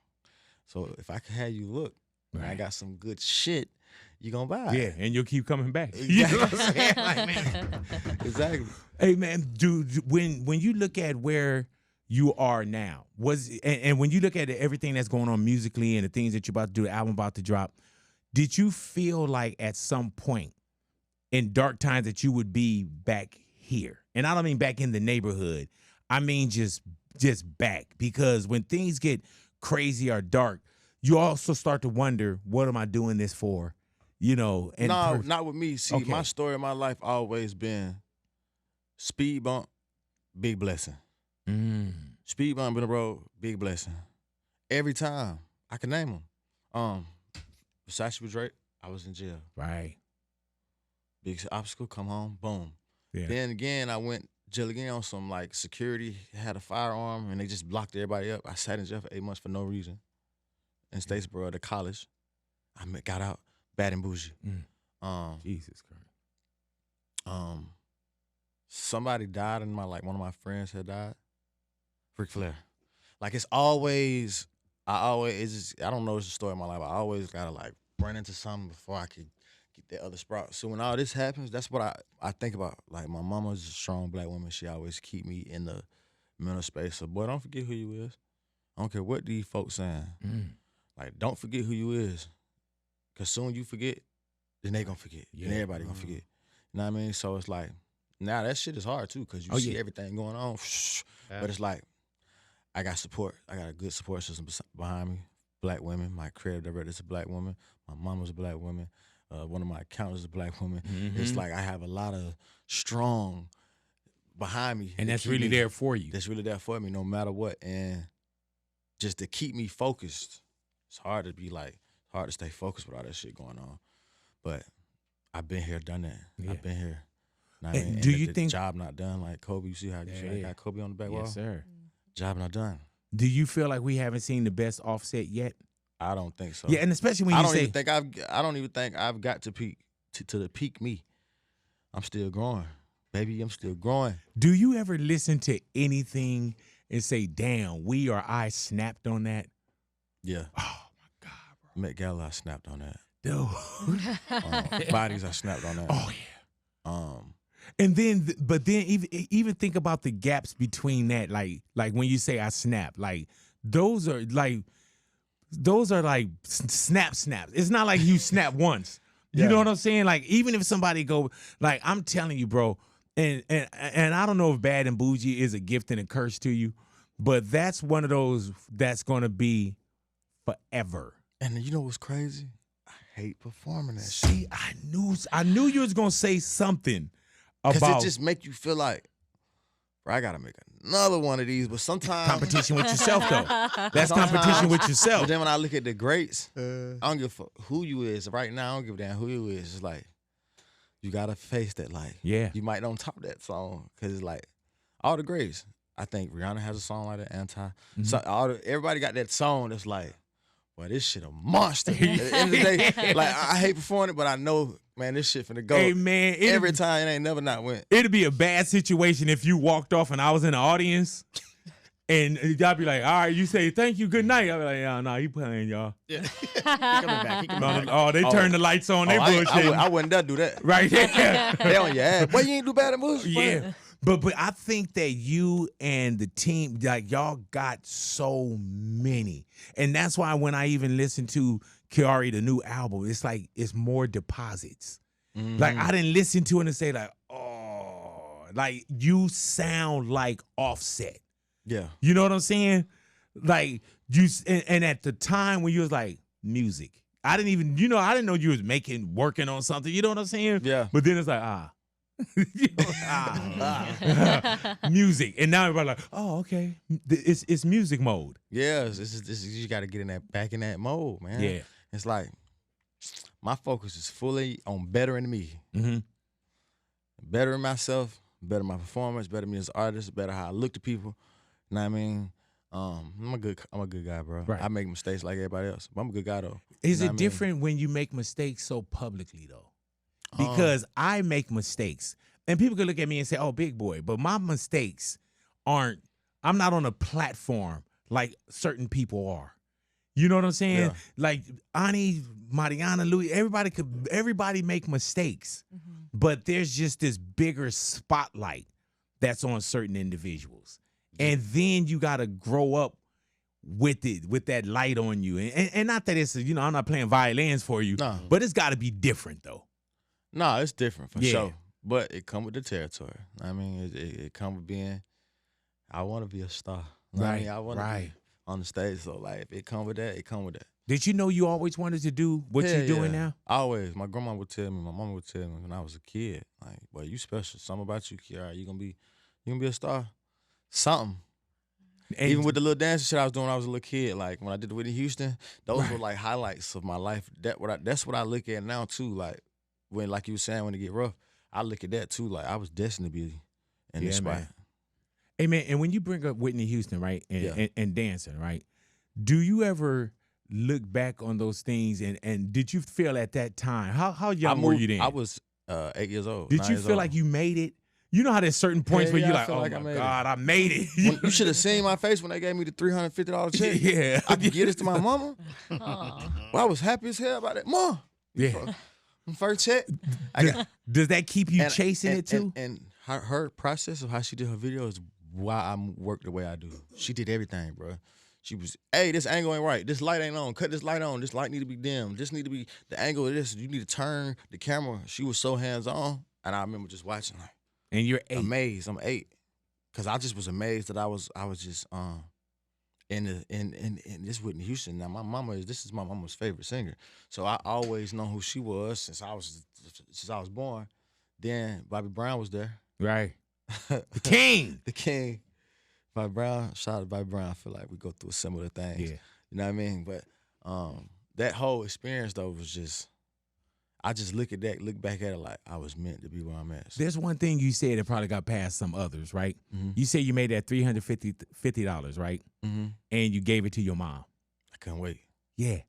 So if I can have you look, right. I got some good shit, you gonna buy it. Yeah, and you'll keep coming back. Exactly. You know what I'm saying? Like, man. Exactly. Hey man, dude, when you look at where you are now, and when you look at everything that's going on musically and the things that you're about to do, the album about to drop, did you feel like at some point in dark times that you would be back here? And I don't mean back in the neighborhood. I mean just back, because when things get crazy or dark, you also start to wonder, what am I doing this for? You know, and no, not with me. See, my story in my life always been speed bump, big blessing. Speed bump in the road, big blessing. Every time I can name them. Versace was Drake, I was in jail. Right. Big obstacle, come home, boom. Yeah. Then again, I went jail again on some like security, had a firearm, and they just blocked everybody up. I sat in jail for 8 months for no reason. In Statesboro, to college. I got out, bad and bougie. Jesus Christ. Somebody died in one of my friends had died. Ric Flair. Like it's always, I don't know, it's a story of my life. I always gotta like run into something before I could get that other sprout. So when all this happens, that's what I think about. Like my mama's a strong black woman. She always keep me in the mental space. So boy, don't forget who you is. I don't care what these folks saying. Like don't forget who you is. Cause soon you forget, then they gonna forget. Yeah. And everybody gonna forget. You know what I mean? So it's like, now that shit is hard too, cause you see everything going on. But it's like, I got support. I got a good support system behind me. Black women. My creative director is a black woman. My mom was a black woman. One of my accountants is a black woman. It's like I have a lot of strong behind me. And that's really there for you. That's really there for me no matter what. And just to keep me focused, it's hard to stay focused with all that shit going on. But I've been here, done that. Yeah. I've been here. And do you think the job not done? Like Kobe, you see how I got Kobe on the back wall? Yes, sir. Job not done. Do you feel like we haven't seen the best Offset yet? I don't think so. Yeah, and especially when I don't even think I've got to peak to the peak me. I'm still growing, baby. I'm still growing. Do you ever listen to anything and say, "Damn, we or I snapped on that"? Yeah. Oh my God, bro. Met Gala, I snapped on that. Dude. Bodies, I snapped on that. Oh yeah. And then, but then even think about the gaps between that. Like when you say I snap, like those are like snap snaps. It's not like you snap once. You know what I'm saying? Like even if somebody go, like I'm telling you, bro, and I don't know if bad and bougie is a gift and a curse to you, but that's one of those that's gonna be forever. And you know what's crazy? I hate performing that shit. See, I knew you was gonna say something. Because it just make you feel like, bro, I gotta make another one of these. But sometimes competition with yourself, though. That's competition with yourself. But then when I look at the greats, I don't give a fuck who you is. Right now, I don't give a damn who you is. It's like you gotta face that. Like, you might don't top that song because it's like all the greats. I think Rihanna has a song like that. Anti. So everybody got that song that's like, well, this shit a monster. At the end of the day, like I hate performing it, but I know, man, this shit finna go. Hey, man, every time it ain't never not went. It'd be a bad situation if you walked off and I was in the audience And y'all be like, all right, you say thank you, good night. I'll be like, yeah, no, he playing, y'all. Yeah. He coming back. He coming back. Oh, they turn the lights on. They bullshit. I wouldn't dare do that. Right there. They on your ass. Boy, you ain't do bad at movies. Yeah. But I think that you and the team, like y'all got so many. And that's why when I even listen to KIARI, the new album, it's like it's more deposits. Mm-hmm. Like I didn't listen to it and say like, oh, like you sound like Offset. Yeah. You know what I'm saying? Like you, and at the time when you was like music, I didn't even, I didn't know you was working on something. You know what I'm saying? Yeah. But then it's like, music, and now everybody like, oh, okay, it's music mode. Yeah, you got to get back in that mode, man. Yeah, it's like my focus is fully on bettering me, bettering myself, better my performance, better me as an artist, better how I look to people. You know what I mean? I'm a good guy, bro. Right. I make mistakes like everybody else, but I'm a good guy though. Is it different when you make mistakes so publicly though? Because I make mistakes, and people can look at me and say, "Oh, big boy," but my mistakes aren't. I'm not on a platform like certain people are. You know what I'm saying? Yeah. Like Ani, Mariana, Louis, everybody make mistakes, but there's just this bigger spotlight that's on certain individuals, and then you got to grow up with it, with that light on you, and not that it's I'm not playing violins for you, but it's got to be different though. No, it's different for sure. But it come with the territory. I mean, it come with being, I want to be a star. Right, I mean, I want to be on the stage. So, like, if it come with that, it come with that. Did you know you always wanted to do what you're doing now? Always. My grandma would tell me, my mama would tell me when I was a kid, like, boy, you special. Something about you, KIARI. You gonna be a star. Something. And even with the little dance shit I was doing when I was a little kid, like when I did the Whitney Houston, those were like highlights of my life. That's what I look at now too. Like when, like you were saying, when it get rough, I look at that too. Like I was destined to be in this spot. Man. Hey man, and when you bring up Whitney Houston, right, and dancing, right, do you ever look back on those things and did you feel at that time? How young were you then? I was 8 years old. Did you feel like you made it? You know how there's certain points where you're like, oh my God, I made it. You should have seen my face when they gave me the $350 check. Yeah. I could get this to my mama. Well, I was happy as hell about that. Mom. Yeah. First check. Does that keep you chasing it too? And her process of how she did her video is why I work the way I do. She did everything, bro. She was, hey, this angle ain't right. This light ain't on. Cut this light on. This light need to be dim. This need to be the angle of this. You need to turn the camera. She was so hands-on. And I remember just watching her. And you're 8. Amazed. I'm 8. Cause I just was amazed that I was just in this Whitney Houston. Now this is my mama's favorite singer. So I always know who she was since I was born. Then Bobby Brown was there. Right. The king. The king. Bobby Brown, shout out to Bobby Brown. I feel like we go through similar things. Yeah. You know what I mean? But that whole experience though was just, I just look back at it like I was meant to be where I'm at. So. There's one thing you said that probably got past some others, right? Mm-hmm. You said you made that $350, right? Mm-hmm. And you gave it to your mom. I couldn't wait. Yeah.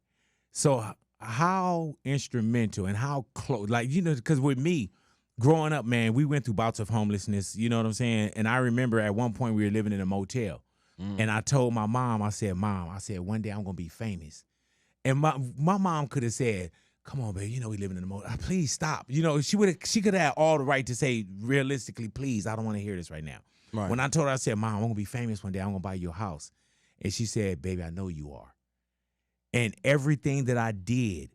So how instrumental and how close, like, because with me, growing up, man, we went through bouts of homelessness, you know what I'm saying? And I remember at one point we were living in a motel. And I told my mom, I said, one day I'm going to be famous. And my mom could have said, come on, babe, we living in a motel. Please stop. She could have all the right to say, realistically, please, I don't want to hear this right now. Right. When I told her, I said, Mom, I'm going to be famous one day. I'm going to buy you a house. And she said, baby, I know you are. And everything that I did,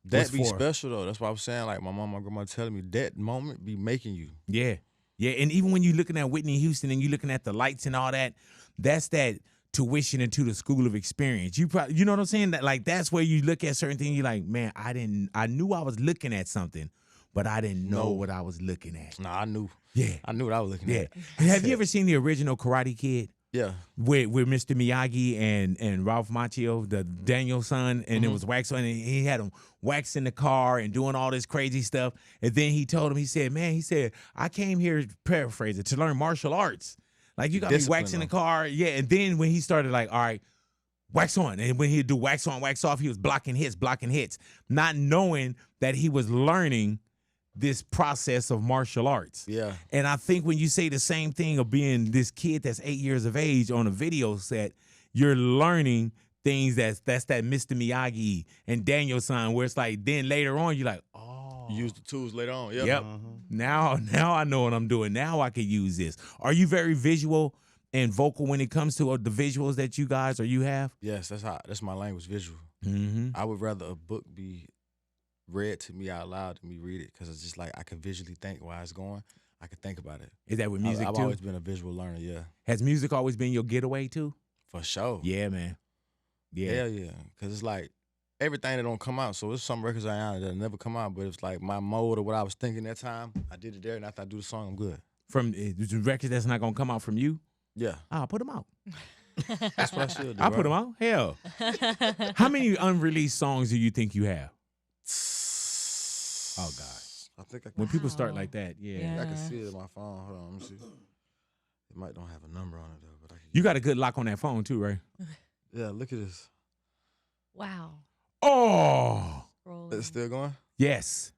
that be special though. That's what I was saying. Like my mom, my grandma telling me that moment be making you. Yeah. Yeah. And even when you're looking at Whitney Houston and you're looking at the lights and all that, that's that tuition into the school of experience. You know what I'm saying? That like that's where you look at certain things, you're like, man, I knew I was looking at something, but I didn't know what I was looking at. Nah, I knew. Yeah. I knew what I was looking at. Have you ever seen the original Karate Kid? Yeah. With Mr. Miyagi and Ralph Macchio, the Daniel son, and it was wax on, and he had him waxing the car and doing all this crazy stuff. And then he told him, he said, I came here, paraphrase it, to learn martial arts. Like you got me waxing the car. Yeah. And then when he started like, all right, wax on. And when he'd do wax on, wax off, he was blocking hits, not knowing that he was learning this process of martial arts. Yeah. And I think when you say the same thing of being this kid that's 8 years of age on a video set, you're learning things that's that Mr. Miyagi and Daniel sign, where it's like then later on you're like, oh, You use the tools later on. Yep. yep. Now I know what I'm doing. Now I can use this. Are you very visual and vocal when it comes to the visuals that you guys or you have? Yes, that's my language, visual. Mm-hmm. I would rather a book be read to me out loud than me read it, because it's just like I can visually think while it's going. I can think about it. Is that with music I've too? always been a visual learner, yeah. Has music always been your getaway too? For sure. Yeah, man. Yeah. Hell yeah. Because it's like everything that don't come out. So there's some records I am that never come out, but it's like my mode or what I was thinking that time, I did it there, and after I do the song, I'm good. From the records that's not gonna come out from you? Yeah. I'll put them out. That's what I should do. I'll put them out. Hell. How many unreleased songs do you think you have? Oh God. I think I can, When people start like that, Yeah. I can see it on my phone. Hold on, let me see. It might don't have a number on it though, but I can. You got a good lock on that phone too, right? Yeah, look at this. Wow. Oh, Scrolling. It's still going? yes.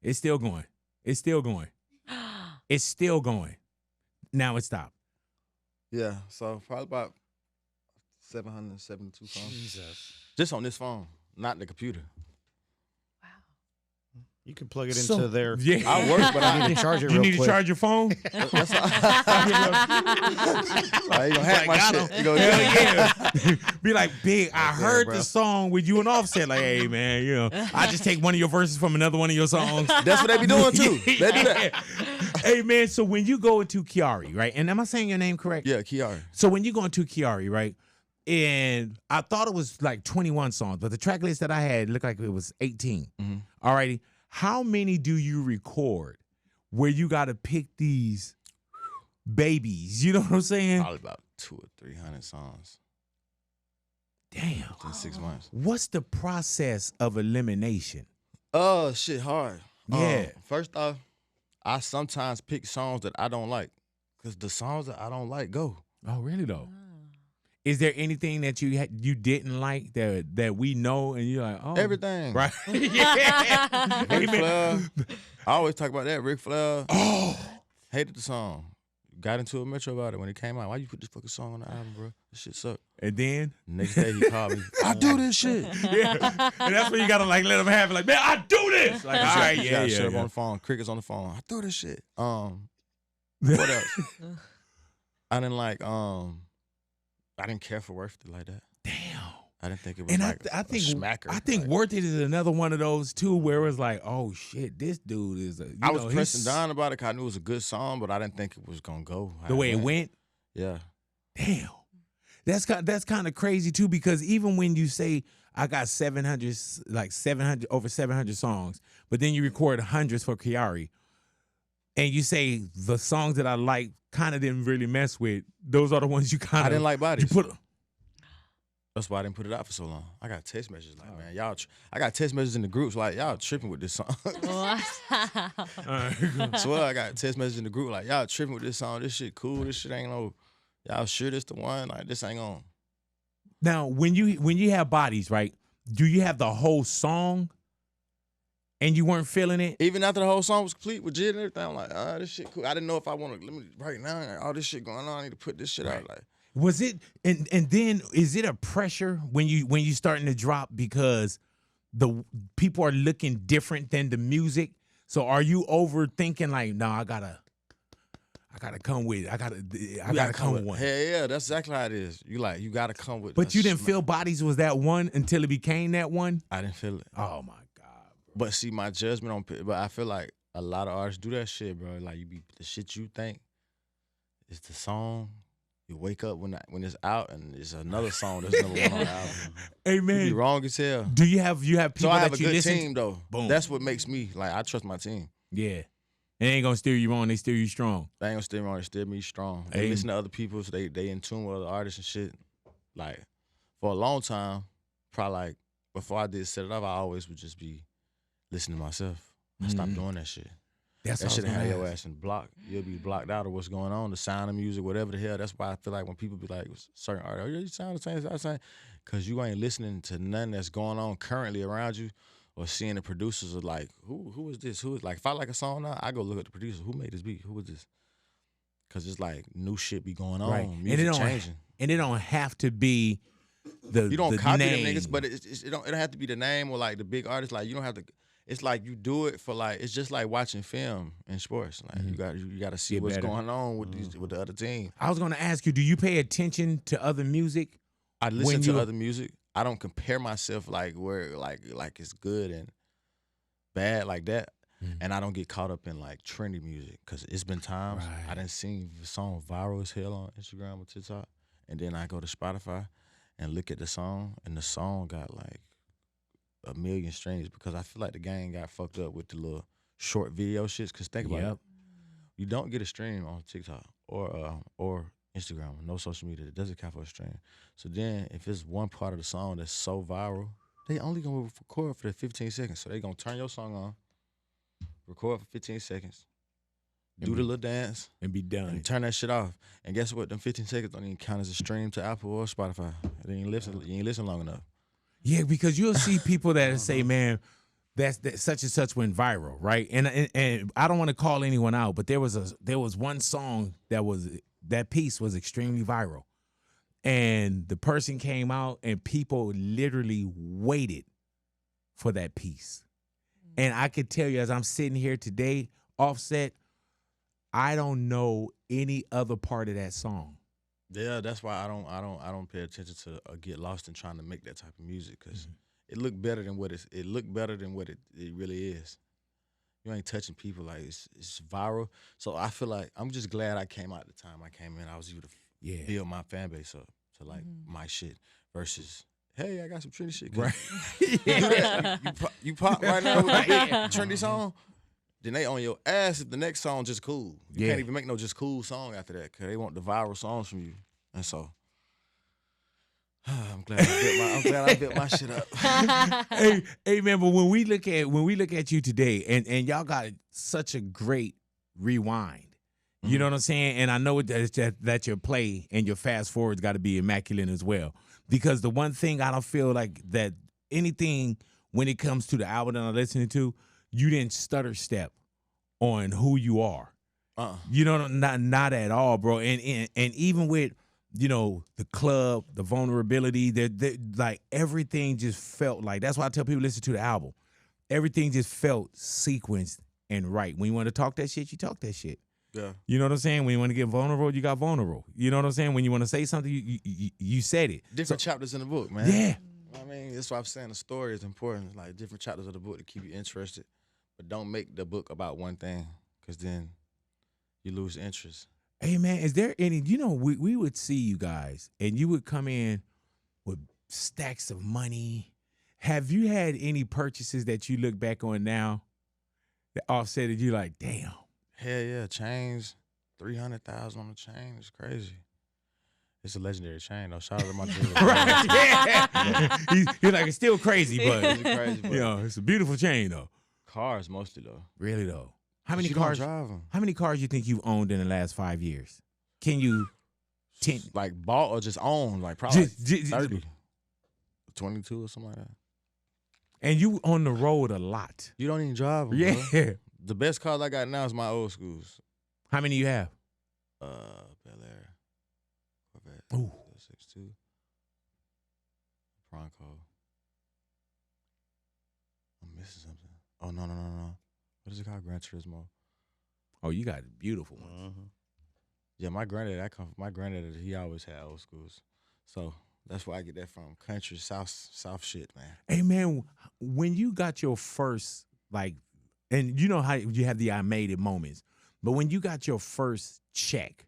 It's still going. It's still going. It's still going. Now it stopped. Yeah, so probably about 772 phones. Jesus. Just on this phone, not the computer. You can plug it So- into their. Yeah. I work, but I need to charge it You real need quick. to charge your phone? That's all. Like, you gonna hack my Like, shit. You gonna, Hell yeah. Be like, Big, I heard bro. the song with you and Offset. Like, hey, man, you know, I just take one of your verses from another one of your songs. That's what they be doing too. They do that. Hey, man, so when you go into KIARI, right? And am I saying your name correct? Yeah, KIARI. So when you go into KIARI, right? And I thought it was like 21 songs, but the track list that I had looked like it was 18. Mhm. Alrighty. How many do you record where you got to pick these babies? You know what I'm saying? Probably about 200 or 300 songs Damn. in 6 months. What's the process of elimination? Oh, shit, hard. Yeah. First off, I sometimes pick songs that I don't like, because the songs that I don't like go. Oh, really though? Is there anything that you didn't like that we know and you're like, oh, Everything. right? Yeah. Ric Amen. Flair. I always talk about that. Ric Flair. Oh, Hated the song. Got into a metro about it when it came out. Why you put this fucking song on the album, bro? This shit sucked. and then Next day he called me. I do this shit. yeah, and that's when you gotta like let them have it. Like, man, I do this. Like, all right, yeah, Shut up yeah. on the phone. Cricket's on the phone. I do this shit. What else? I didn't like. I didn't care for Worth It like that. Damn. I didn't think it was And like I think a smacker. I think Like, Worth It is another one of those too, where it's like, oh shit, this dude is a. I was pressing down about it because I knew it was a good song, but I didn't think it was gonna go the way it went. Yeah. Damn, that's kind of crazy too, because even when you say I got 700 over 700 songs, but then you record hundreds for KIARI, and you say the songs that I like kind of didn't really mess with. Those are the ones you kind of I didn't like you bodies. put. That's why I didn't put it out for so long. I got text messages like, man, y'all. I got text messages in the groups like, y'all tripping with this song. Swear, I got text messages in the group like, y'all tripping with this song. This shit cool. This shit ain't no. Y'all sure this the one? Like, this ain't on. Now, when you have bodies, right? Do you have the whole song, and you weren't feeling it? Even after the whole song was complete with JID and everything, I'm like, this shit cool. I didn't know if I want to. Let me right now. All this shit going on. I need to put this shit out. Like, Was it and then is it a pressure when you starting to drop because the people are looking different than the music? So are you overthinking like, no, I gotta come with I gotta come with one. Hell yeah, that's exactly how it is. You gotta come with. But you didn't feel Bodies was that one until it became that one? I didn't feel it. Oh my God. But see, my judgment on, but I feel like a lot of artists do that shit, bro. Like the shit you think is the song. You wake up when it's out and it's another song that's number one on the album. Hey You man, be wrong as hell. do you have people So I have that a you good listen team though. Boom. That's what makes me like I trust my team. Yeah. They ain't gonna steer you wrong, they steer you strong. They ain't gonna steer me wrong. They steer me strong. They Hey. listen to other people, so they in tune with other artists and shit. Like for a long time, probably like before I did Set It Up, I always would just be listening to myself. I stopped doing that shit. That's That all shit I was have gonna your ask. ass in block. You'll be blocked out of what's going on, the sound of music, whatever the hell. That's why I feel like when people be like, certain artists, oh, yeah, you sound the same, because you ain't listening to nothing that's going on currently around you or seeing the producers are like, who is this? Who is like? If I like a song now, I go look at the producer. Who made this beat? Who is this? Cause it's like new shit be going on, Right. music changing, and it don't have to be the you don't the copy name. them niggas, but it don't have to be the name or like the big artist. Like you don't have to. It's like you do it for like it's just like watching film in sports. Like you got to see Get what's better. going on with these with the other team. I was gonna ask you, do you pay attention to other music? I listen when to you- other music. I don't compare myself like where like it's good and bad like that. And I don't get caught up in like trendy music because it's been times I done seen the song viral as hell on Instagram or TikTok, and then I go to Spotify and look at the song, and the song got like 1 million streams because I feel like the game got fucked up with the little short video shits. Because think about it, you don't get a stream on TikTok or Instagram, no social media. It doesn't count for a stream. So then if it's one part of the song that's so viral, they only gonna record for the 15 seconds. So they gonna turn your song on, record for 15 seconds, do the little dance, and be done. and turn that shit off. And guess what? Them 15 seconds don't even count as a stream to Apple or Spotify. You ain't listen long enough. Yeah, because you'll see people that say, "Man, that such and such went viral," right? And I don't want to call anyone out, but there was one song that piece was extremely viral, and the person came out and people literally waited for that piece. And I could tell you, as I'm sitting here today, Offset, I don't know any other part of that song. Yeah, that's why I don't pay attention to or get lost in trying to make that type of music because it look better than what it really is. You ain't touching people like it's viral. So I feel like I'm just glad I came out the time I came in. I was able to build my fan base up to like my shit versus hey, I got some trendy shit. Right. You pop right now with a big trendy song. Then they on your ass if the next song just cool. You can't even make no just cool song after that because they want the viral songs from you. And so I'm glad I built my shit up. hey man, but when we look at you today, and y'all got such a great rewind. You know what I'm saying? And I know that your play and your fast forward's got to be immaculate as well. Because the one thing I don't feel like that anything when it comes to the album that I'm listening to, you didn't stutter step on who you are. You know, not at all, bro. And even with, you know, the club, the vulnerability, like everything just felt like, that's why I tell people listen to the album. Everything just felt sequenced and right. When you want to talk that shit, you talk that shit. Yeah. You know what I'm saying? When you want to get vulnerable, you got vulnerable. You know what I'm saying? When you want to say something, you said it. Different chapters in the book, man. Yeah. I mean, that's why I'm saying the story is important. Like different chapters of the book to keep you interested. But don't make the book about one thing because then you lose interest. Hey, man, is there any, you know, we would see you guys and you would come in with stacks of money. Have you had any purchases that you look back on now that Offset you like, damn? Hell yeah, chains, 300,000 on the chain. It's crazy. It's a legendary chain though. Shout out to my jeweler. Right, yeah. He's like, it's still crazy, but, It's crazy, but you know, it's a beautiful chain though. cars mostly though. Really though. How many You don't cars? drive them. How many cars you think you've owned in the last 5 years? Can you? 10, Like bought or just owned? Like probably Just- 30, 22 or something like that. and you on the road a lot. You don't even drive them. Yeah. Bro. The best cars I got now is my old schools. How many you have? Bel Air, Corvette, Ooh. 62, Bronco. I'm missing something. Oh no. What is it called? Gran Turismo. Oh, you got beautiful ones. Yeah, my granddad, he always had old schools. So that's where I get that from. Country, South shit, man. Hey man, when you got your first, like, and you know how you have the I made it moments, but when you got your first check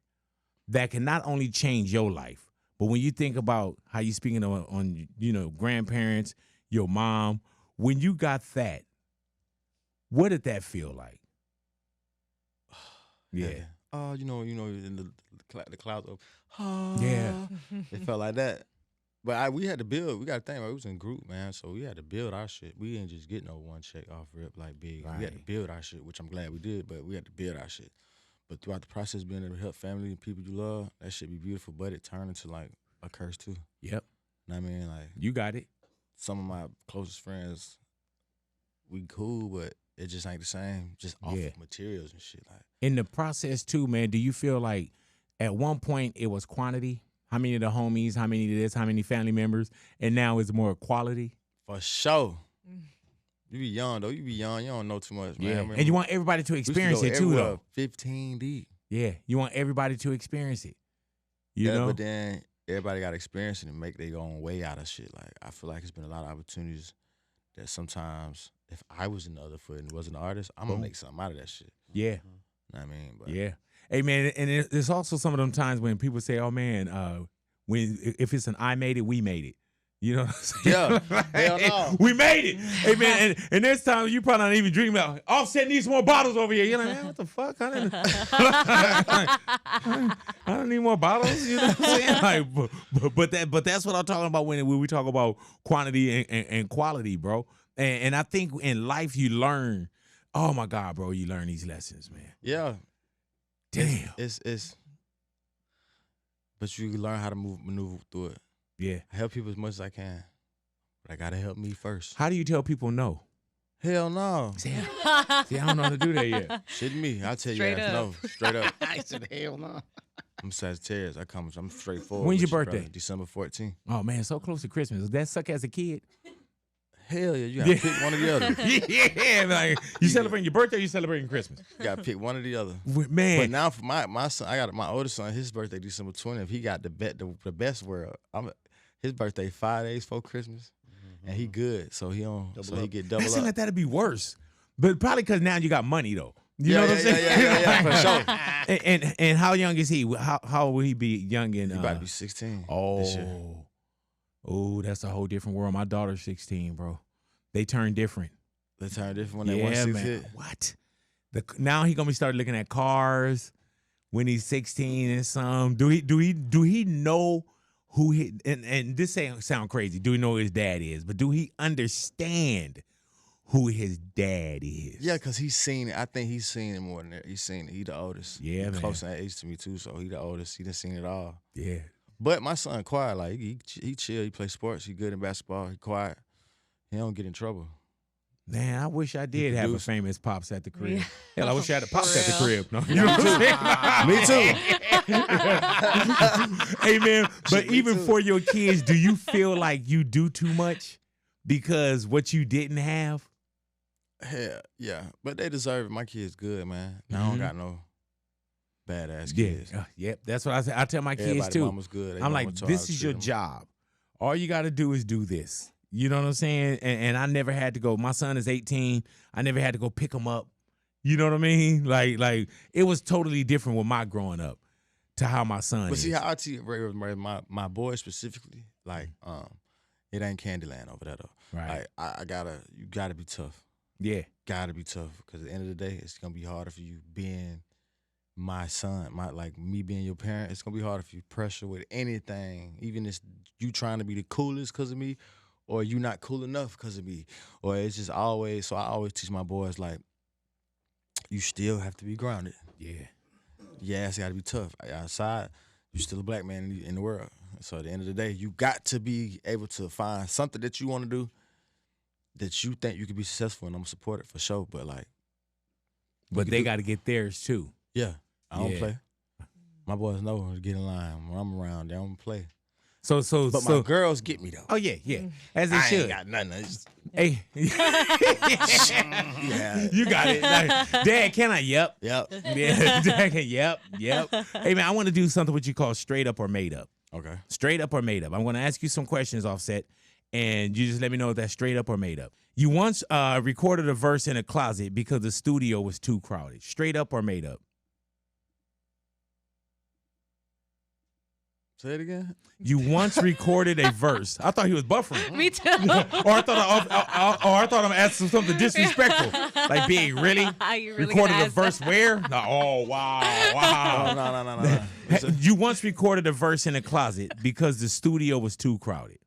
that can not only change your life, but when you think about how you speaking on you know, grandparents, your mom, when you got that, what did that feel like? Yeah. You know, in the clouds of, Yeah. It felt like that. But we had to build. We got to think, right? We was in group, man. So we had to build our shit. We didn't just get no one check off rip like big. We had to Right. build our shit, which I'm glad we did. But we had to build our shit. But throughout the process, being able to help family and people you love, that shit be beautiful. But it turned into like a curse too. Yep. Know what I mean? Like You got it. some of my closest friends, we cool, but it just ain't the same. Just off Yeah. of materials and shit. Like In the process too, man, do you feel like at one point it was quantity? How many of the homies, how many of this, how many family members, and now it's more quality? for sure. You be young though. You be young. You don't know too much, man. Yeah. I mean, And you want everybody to we used to experience go it too, everywhere though. 15 deep. Yeah. You want everybody to experience it. You know? But then everybody got to experience it and make their own way out of shit. Like I feel like it's been a lot of opportunities that sometimes if I was in the other foot and was an artist, I'm gonna make something out of that shit. Yeah. You know what I mean? But Yeah. Hey man, and there's also some of them times when people say, "Oh man, if it's an I made it, we made it." You know what I'm saying? Yeah. Hell no. We made it. Hey man, and there's times you probably not even dreaming about Offset needs more bottles over here. You're like, man, what the fuck? I don't need more bottles. You know what I'm saying? Like, but that's what I'm talking about when we talk about quantity and quality, bro. And I think in life you learn. Oh my God, bro, you learn these lessons, man. Yeah. Damn. It's but you learn how to maneuver through it. Yeah. I help people as much as I can. But I gotta help me first. How do you tell people no? Hell no. See, I don't know how to do that yet. Shit me. I'll tell Straight you ass up. no. Straight up. I said, hell no. I'm Sagittarius. I'm straightforward. When's with your you, brother. birthday? December 14th. Oh man, so close to Christmas. Does that suck as a kid? Hell yeah, you gotta pick one or the other. Yeah, like you celebrating your birthday, or you celebrating Christmas? You gotta pick one or the other. Man, But now for my son, I got my oldest son. His birthday December 20th. He got the best world. His birthday 5 days before Christmas, and he good. So he on. Double so he up. get that double seems up. like that'd be worse. But probably because now you got money though. You know what I'm saying? Yeah, for sure. And how young is he? How will he be young in? He about to be 16. Oh, this year. oh, that's a whole different world. My daughter's 16, bro. They turn different. They turn different when they Yeah, want 6 man. hit. What? Now he gonna be started looking at cars when he's 16 and some. Do he know who he and this sound crazy? Do he know who his dad is? But do he understand who his dad is? Yeah, because he's seen it. I think he's seen it more than that. He's seen it. He the oldest. Yeah, he man. close in that age to me too, so he the oldest. He done seen it all. Yeah. But my son quiet. Like he chill. He play sports. He good in basketball. He quiet. He don't get in trouble. Man, I wish I did have a produce. famous pops at the crib. Yeah. Hell, I wish I had a pops at the For crib. No, you know what I'm saying? Me too. Hey man, but Me even too. for your kids, do you feel like you do too much because what you didn't have? Hell, yeah. But they deserve it. My kids good, man. I Mhm. don't got no badass Yeah, kids. yep. That's what I say. I tell my kids Everybody too. mama's good. They I'm mama like, told how this to is treat your 'em. job. All you got to do is do this. You know what I'm saying? And I never had to go. My son is 18. I never had to go pick him up. You know what I mean? Like it was totally different with my growing up to how my son But is. see how I tell you, my boy specifically, like, it ain't Candyland over there though. Right. Like you gotta be tough. Yeah. Gotta be tough. Because at the end of the day, it's gonna be harder for you being my son, me being your parent. It's gonna be harder for you pressure with anything, even if you trying to be the coolest because of me, or you not cool enough because of me, or it's just always. So I always teach my boys like, you still have to be grounded. Yeah. Yeah, it's got to be tough. Outside, you're still a black man in the world. So at the end of the day, you got to be able to find something that you want to do that you think you can be successful in. I'm going to support it for sure. But But they got to get theirs too. yeah, I don't Yeah. play. My boys know to get in line. When I'm around, they don't play. So But my girls get me though. Oh yeah. As they I should. ain't got nothing. It's just, Hey. yeah. You got it. Like, Dad, can I? Yep. Yep. Yeah. Dad, yep. Hey man, I want to do something what you call straight up or made up. Okay. Straight up or made up. I'm going to ask you some questions, Offset, and you just let me know if that's straight up or made up. You once recorded a verse in a closet because the studio was too crowded. Straight up or made up? Say it again. You once recorded a verse. I thought he was buffering. Me too. Or I thought I'm asking something disrespectful. Like, being really? You really Recorded gonna a ask verse that? where? No, oh, wow. No. You once recorded a verse in a closet because the studio was too crowded.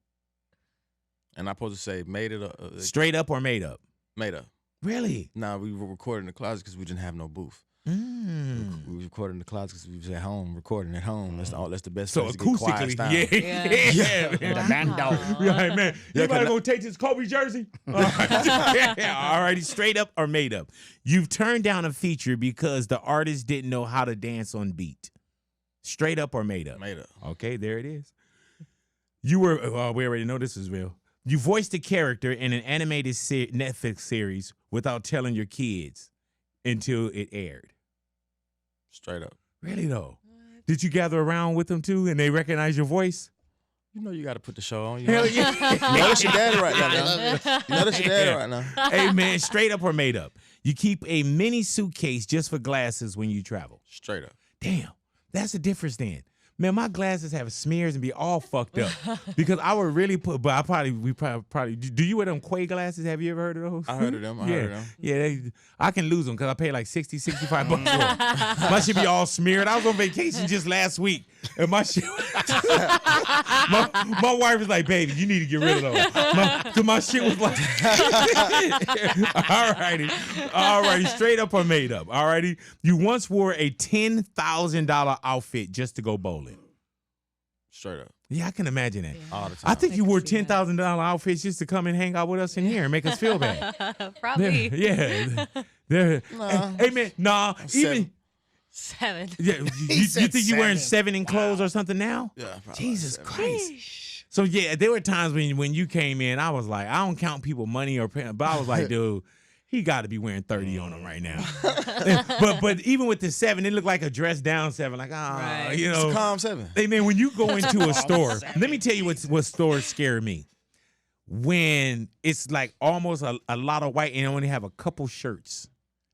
And I'm supposed to say made it Straight up or made up? made up. Really? Nah, we were recording in the closet because we didn't have no booth. We recorded in the closet because we was at home, recording at home. That's the best So place to get quiet acoustically, style. yeah. The bando. Right, man. Yeah, Anybody 'cause gonna take this Kobe jersey? All righty, straight up or made up. You've turned down a feature because the artist didn't know how to dance on beat. Straight up or made up? Made up. Okay, there it is. You were, we already know this is real. You voiced a character in an animated Netflix series without telling your kids until it aired. Straight up. Really though? Did you gather around with them too and they recognize your voice? You know you got to put the show on. You Hell know? yeah. You know that's your daddy right now. You know that's your daddy right now. Hey man, straight up or made up? You keep a mini suitcase just for glasses when you travel. Straight up. Damn, that's the difference then. Man, my glasses have smears and be all fucked up because I would really put. But we probably. Do you wear them Quay glasses? Have you ever heard of those? I heard of them. I heard of them. Yeah, I can lose them because I pay like $60, $65 for them. My shit be all smeared. I was on vacation just last week, and my shit. my wife was like, "Baby, you need to get rid of those." Cause my shit was like. All righty, straight up or made up. All righty, you once wore a $10,000 outfit just to go bowling. Straight up. Yeah, I can imagine that. All the time. I think you wore see that. $10,000 outfits just to come and hang out with us in here and make us feel bad. Probably. Yeah. Hey man, nah. Even 7. yeah, you said think you wearing 7. 7 in clothes or something now? Yeah. probably Jesus like Christ. So yeah, there were times when you came in, I was like, I don't count people money or pay, but I was like, dude, he got to be wearing 30 on him right now. but even with the 7, it looked like a dressed down 7, like Right. you It's know. a calm 7. Hey man, when you go into a store, let me tell you what stores scare me. When it's like almost a lot of white and only have a couple shirts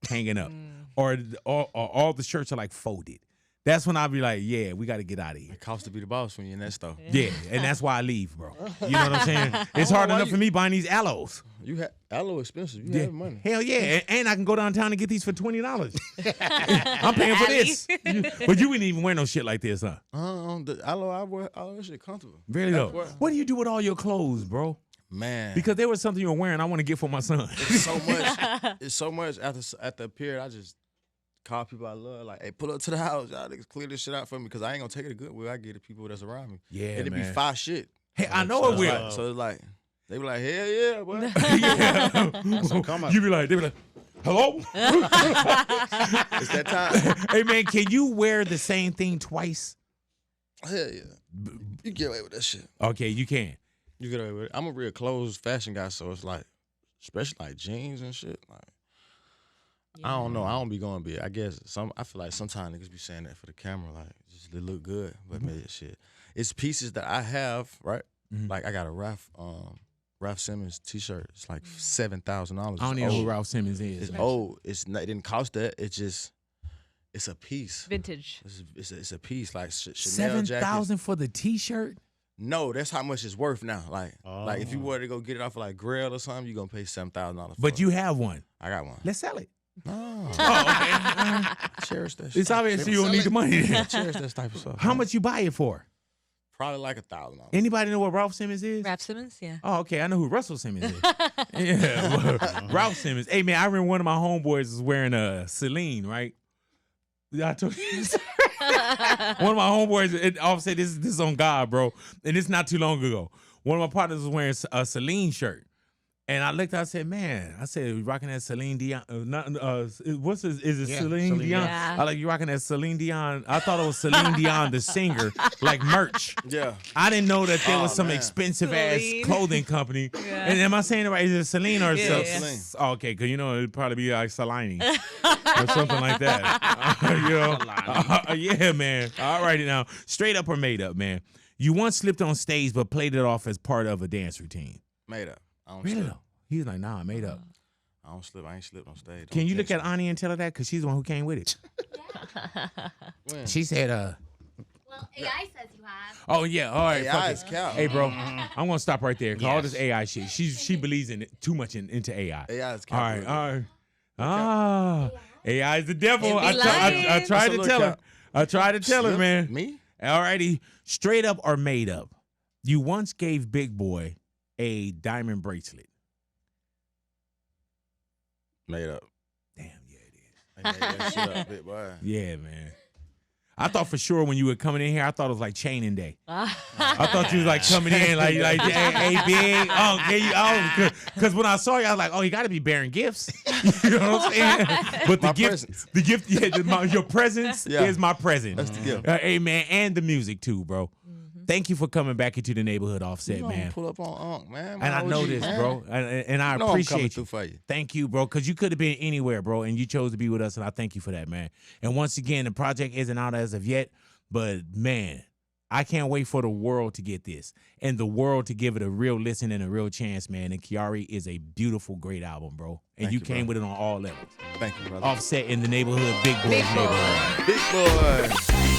hanging up, or all the shirts are like folded. That's when I'll be like, yeah, we got to get out of here. It costs to be the boss when you're in that store. Yeah, and that's why I leave, bro. You know what I'm saying? It's hard why enough you- for me buying these aloes. You have aloe expensive. You have money. Hell yeah, and I can go downtown and get these for $20. I'm paying for this. But you wouldn't even wear no shit like this, huh? The aloe I wear, all that shit comfortable. Really though? What do you do with all your clothes, bro? Man, Because there was something you were wearing I want to get for my son. it's so much. It's so much at the period. I just call people I love, like, hey, pull up to the house, y'all niggas clear this shit out for me, because I ain't gonna take it a good way. I get the people that's around me. Yeah, It'll be man. 5 shit. Hey, I know So it it's will. like- so it's like they be like, hell yeah, boy. Yeah. You be like, they be like, hello? It's that time. Hey man, can you wear the same thing twice? Hell yeah. You get away with that shit. Okay, you can. You get away with it. I'm a real clothes fashion guy, so it's like, especially like jeans and shit. Like, I don't know. I don't be going big. I guess I feel like sometimes niggas be saying that for the camera, like just to look good, but man, shit. It's pieces that I have, right? Like I got a Ralph Simmons T-shirt. It's like $7,000. I don't even know who Ralph Simmons is. It's old. It's not. It didn't cost that. It's a piece. Vintage. It's a piece like Chanel jacket. $7,000 for the T-shirt? No, that's how much it's worth now. Like if you were to go get it off of like Grail or something, you gonna pay $7,000. But you have one. I got one. Let's sell it. Oh, Okay. cherish that. It's shit. obvious you don't need the money. then. Cherish that type of stuff. How much you buy it for? Probably like $1,000. Anybody know what Ralph Simmons is? Rap Simmons, yeah. Oh, okay. I know who Russell Simmons is. Yeah, well, Ralph Simmons. Hey, man, I remember one of my homeboys was wearing a Celine, right? I told you. One of my homeboys, Offset, this is on God, bro. And it's not too long ago. One of my partners was wearing a Celine shirt. And I looked, I said, man, you rocking that Celine Dion. Is it Celine Dion? Yeah. I like, you rocking that Celine Dion. I thought it was Celine Dion, the singer, like merch. Yeah. I didn't know that there was some man. expensive ass Celine. clothing company. Yeah. And am I saying it right? Is it Celine or Yeah, Celine. Oh, okay, because you know it'd probably be like Celine or something like that. Yeah, man. All righty now, straight up or made up, man. You once slipped on stage but played it off as part of a dance routine. Made up. I don't Really? slip. He's like, nah, made up. I don't slip. I ain't slipped on stage. Can Don't you look catch at me. Ani and tell her that? Because she's the one who came with it. When? She said, Well, AI says you have. oh yeah, all right, AI fuck is it. cow. Hey, bro, I'm gonna stop right there. Cause all this Yes. AI shit, she believes in it too much into AI. AI is All cow. right, all right. Ah, AI is the devil. It be I lying. tried That's to a tell her. lookout. I tried to tell her, Slip? man. Me? All righty, straight up or made up. You once gave Big Boy a diamond bracelet. Made up. Damn, yeah, it is. Yeah, shut up, big boy. Yeah, man. I thought for sure when you were coming in here, I thought it was like chaining day. I thought you was like coming in like hey big, because when I saw you, I was like, oh, you got to be bearing gifts. You know what I'm saying? But My presence. the gift, your presence is my present. That's the gift. Hey man, and the music too, bro. Thank you for coming back into the neighborhood, Offset, man. Pull up on man. And I know this, bro, and I appreciate you. For you. Thank you, bro, because you could have been anywhere, bro, and you chose to be with us, and I thank you for that, man. And once again, the project isn't out as of yet, but man, I can't wait for the world to get this and the world to give it a real listen and a real chance, man. And KIARI is a beautiful, great album, bro. And Thank you you, came bro. with it on all levels. Thank you, brother. Offset in the neighborhood, big boy neighborhood. Big boy.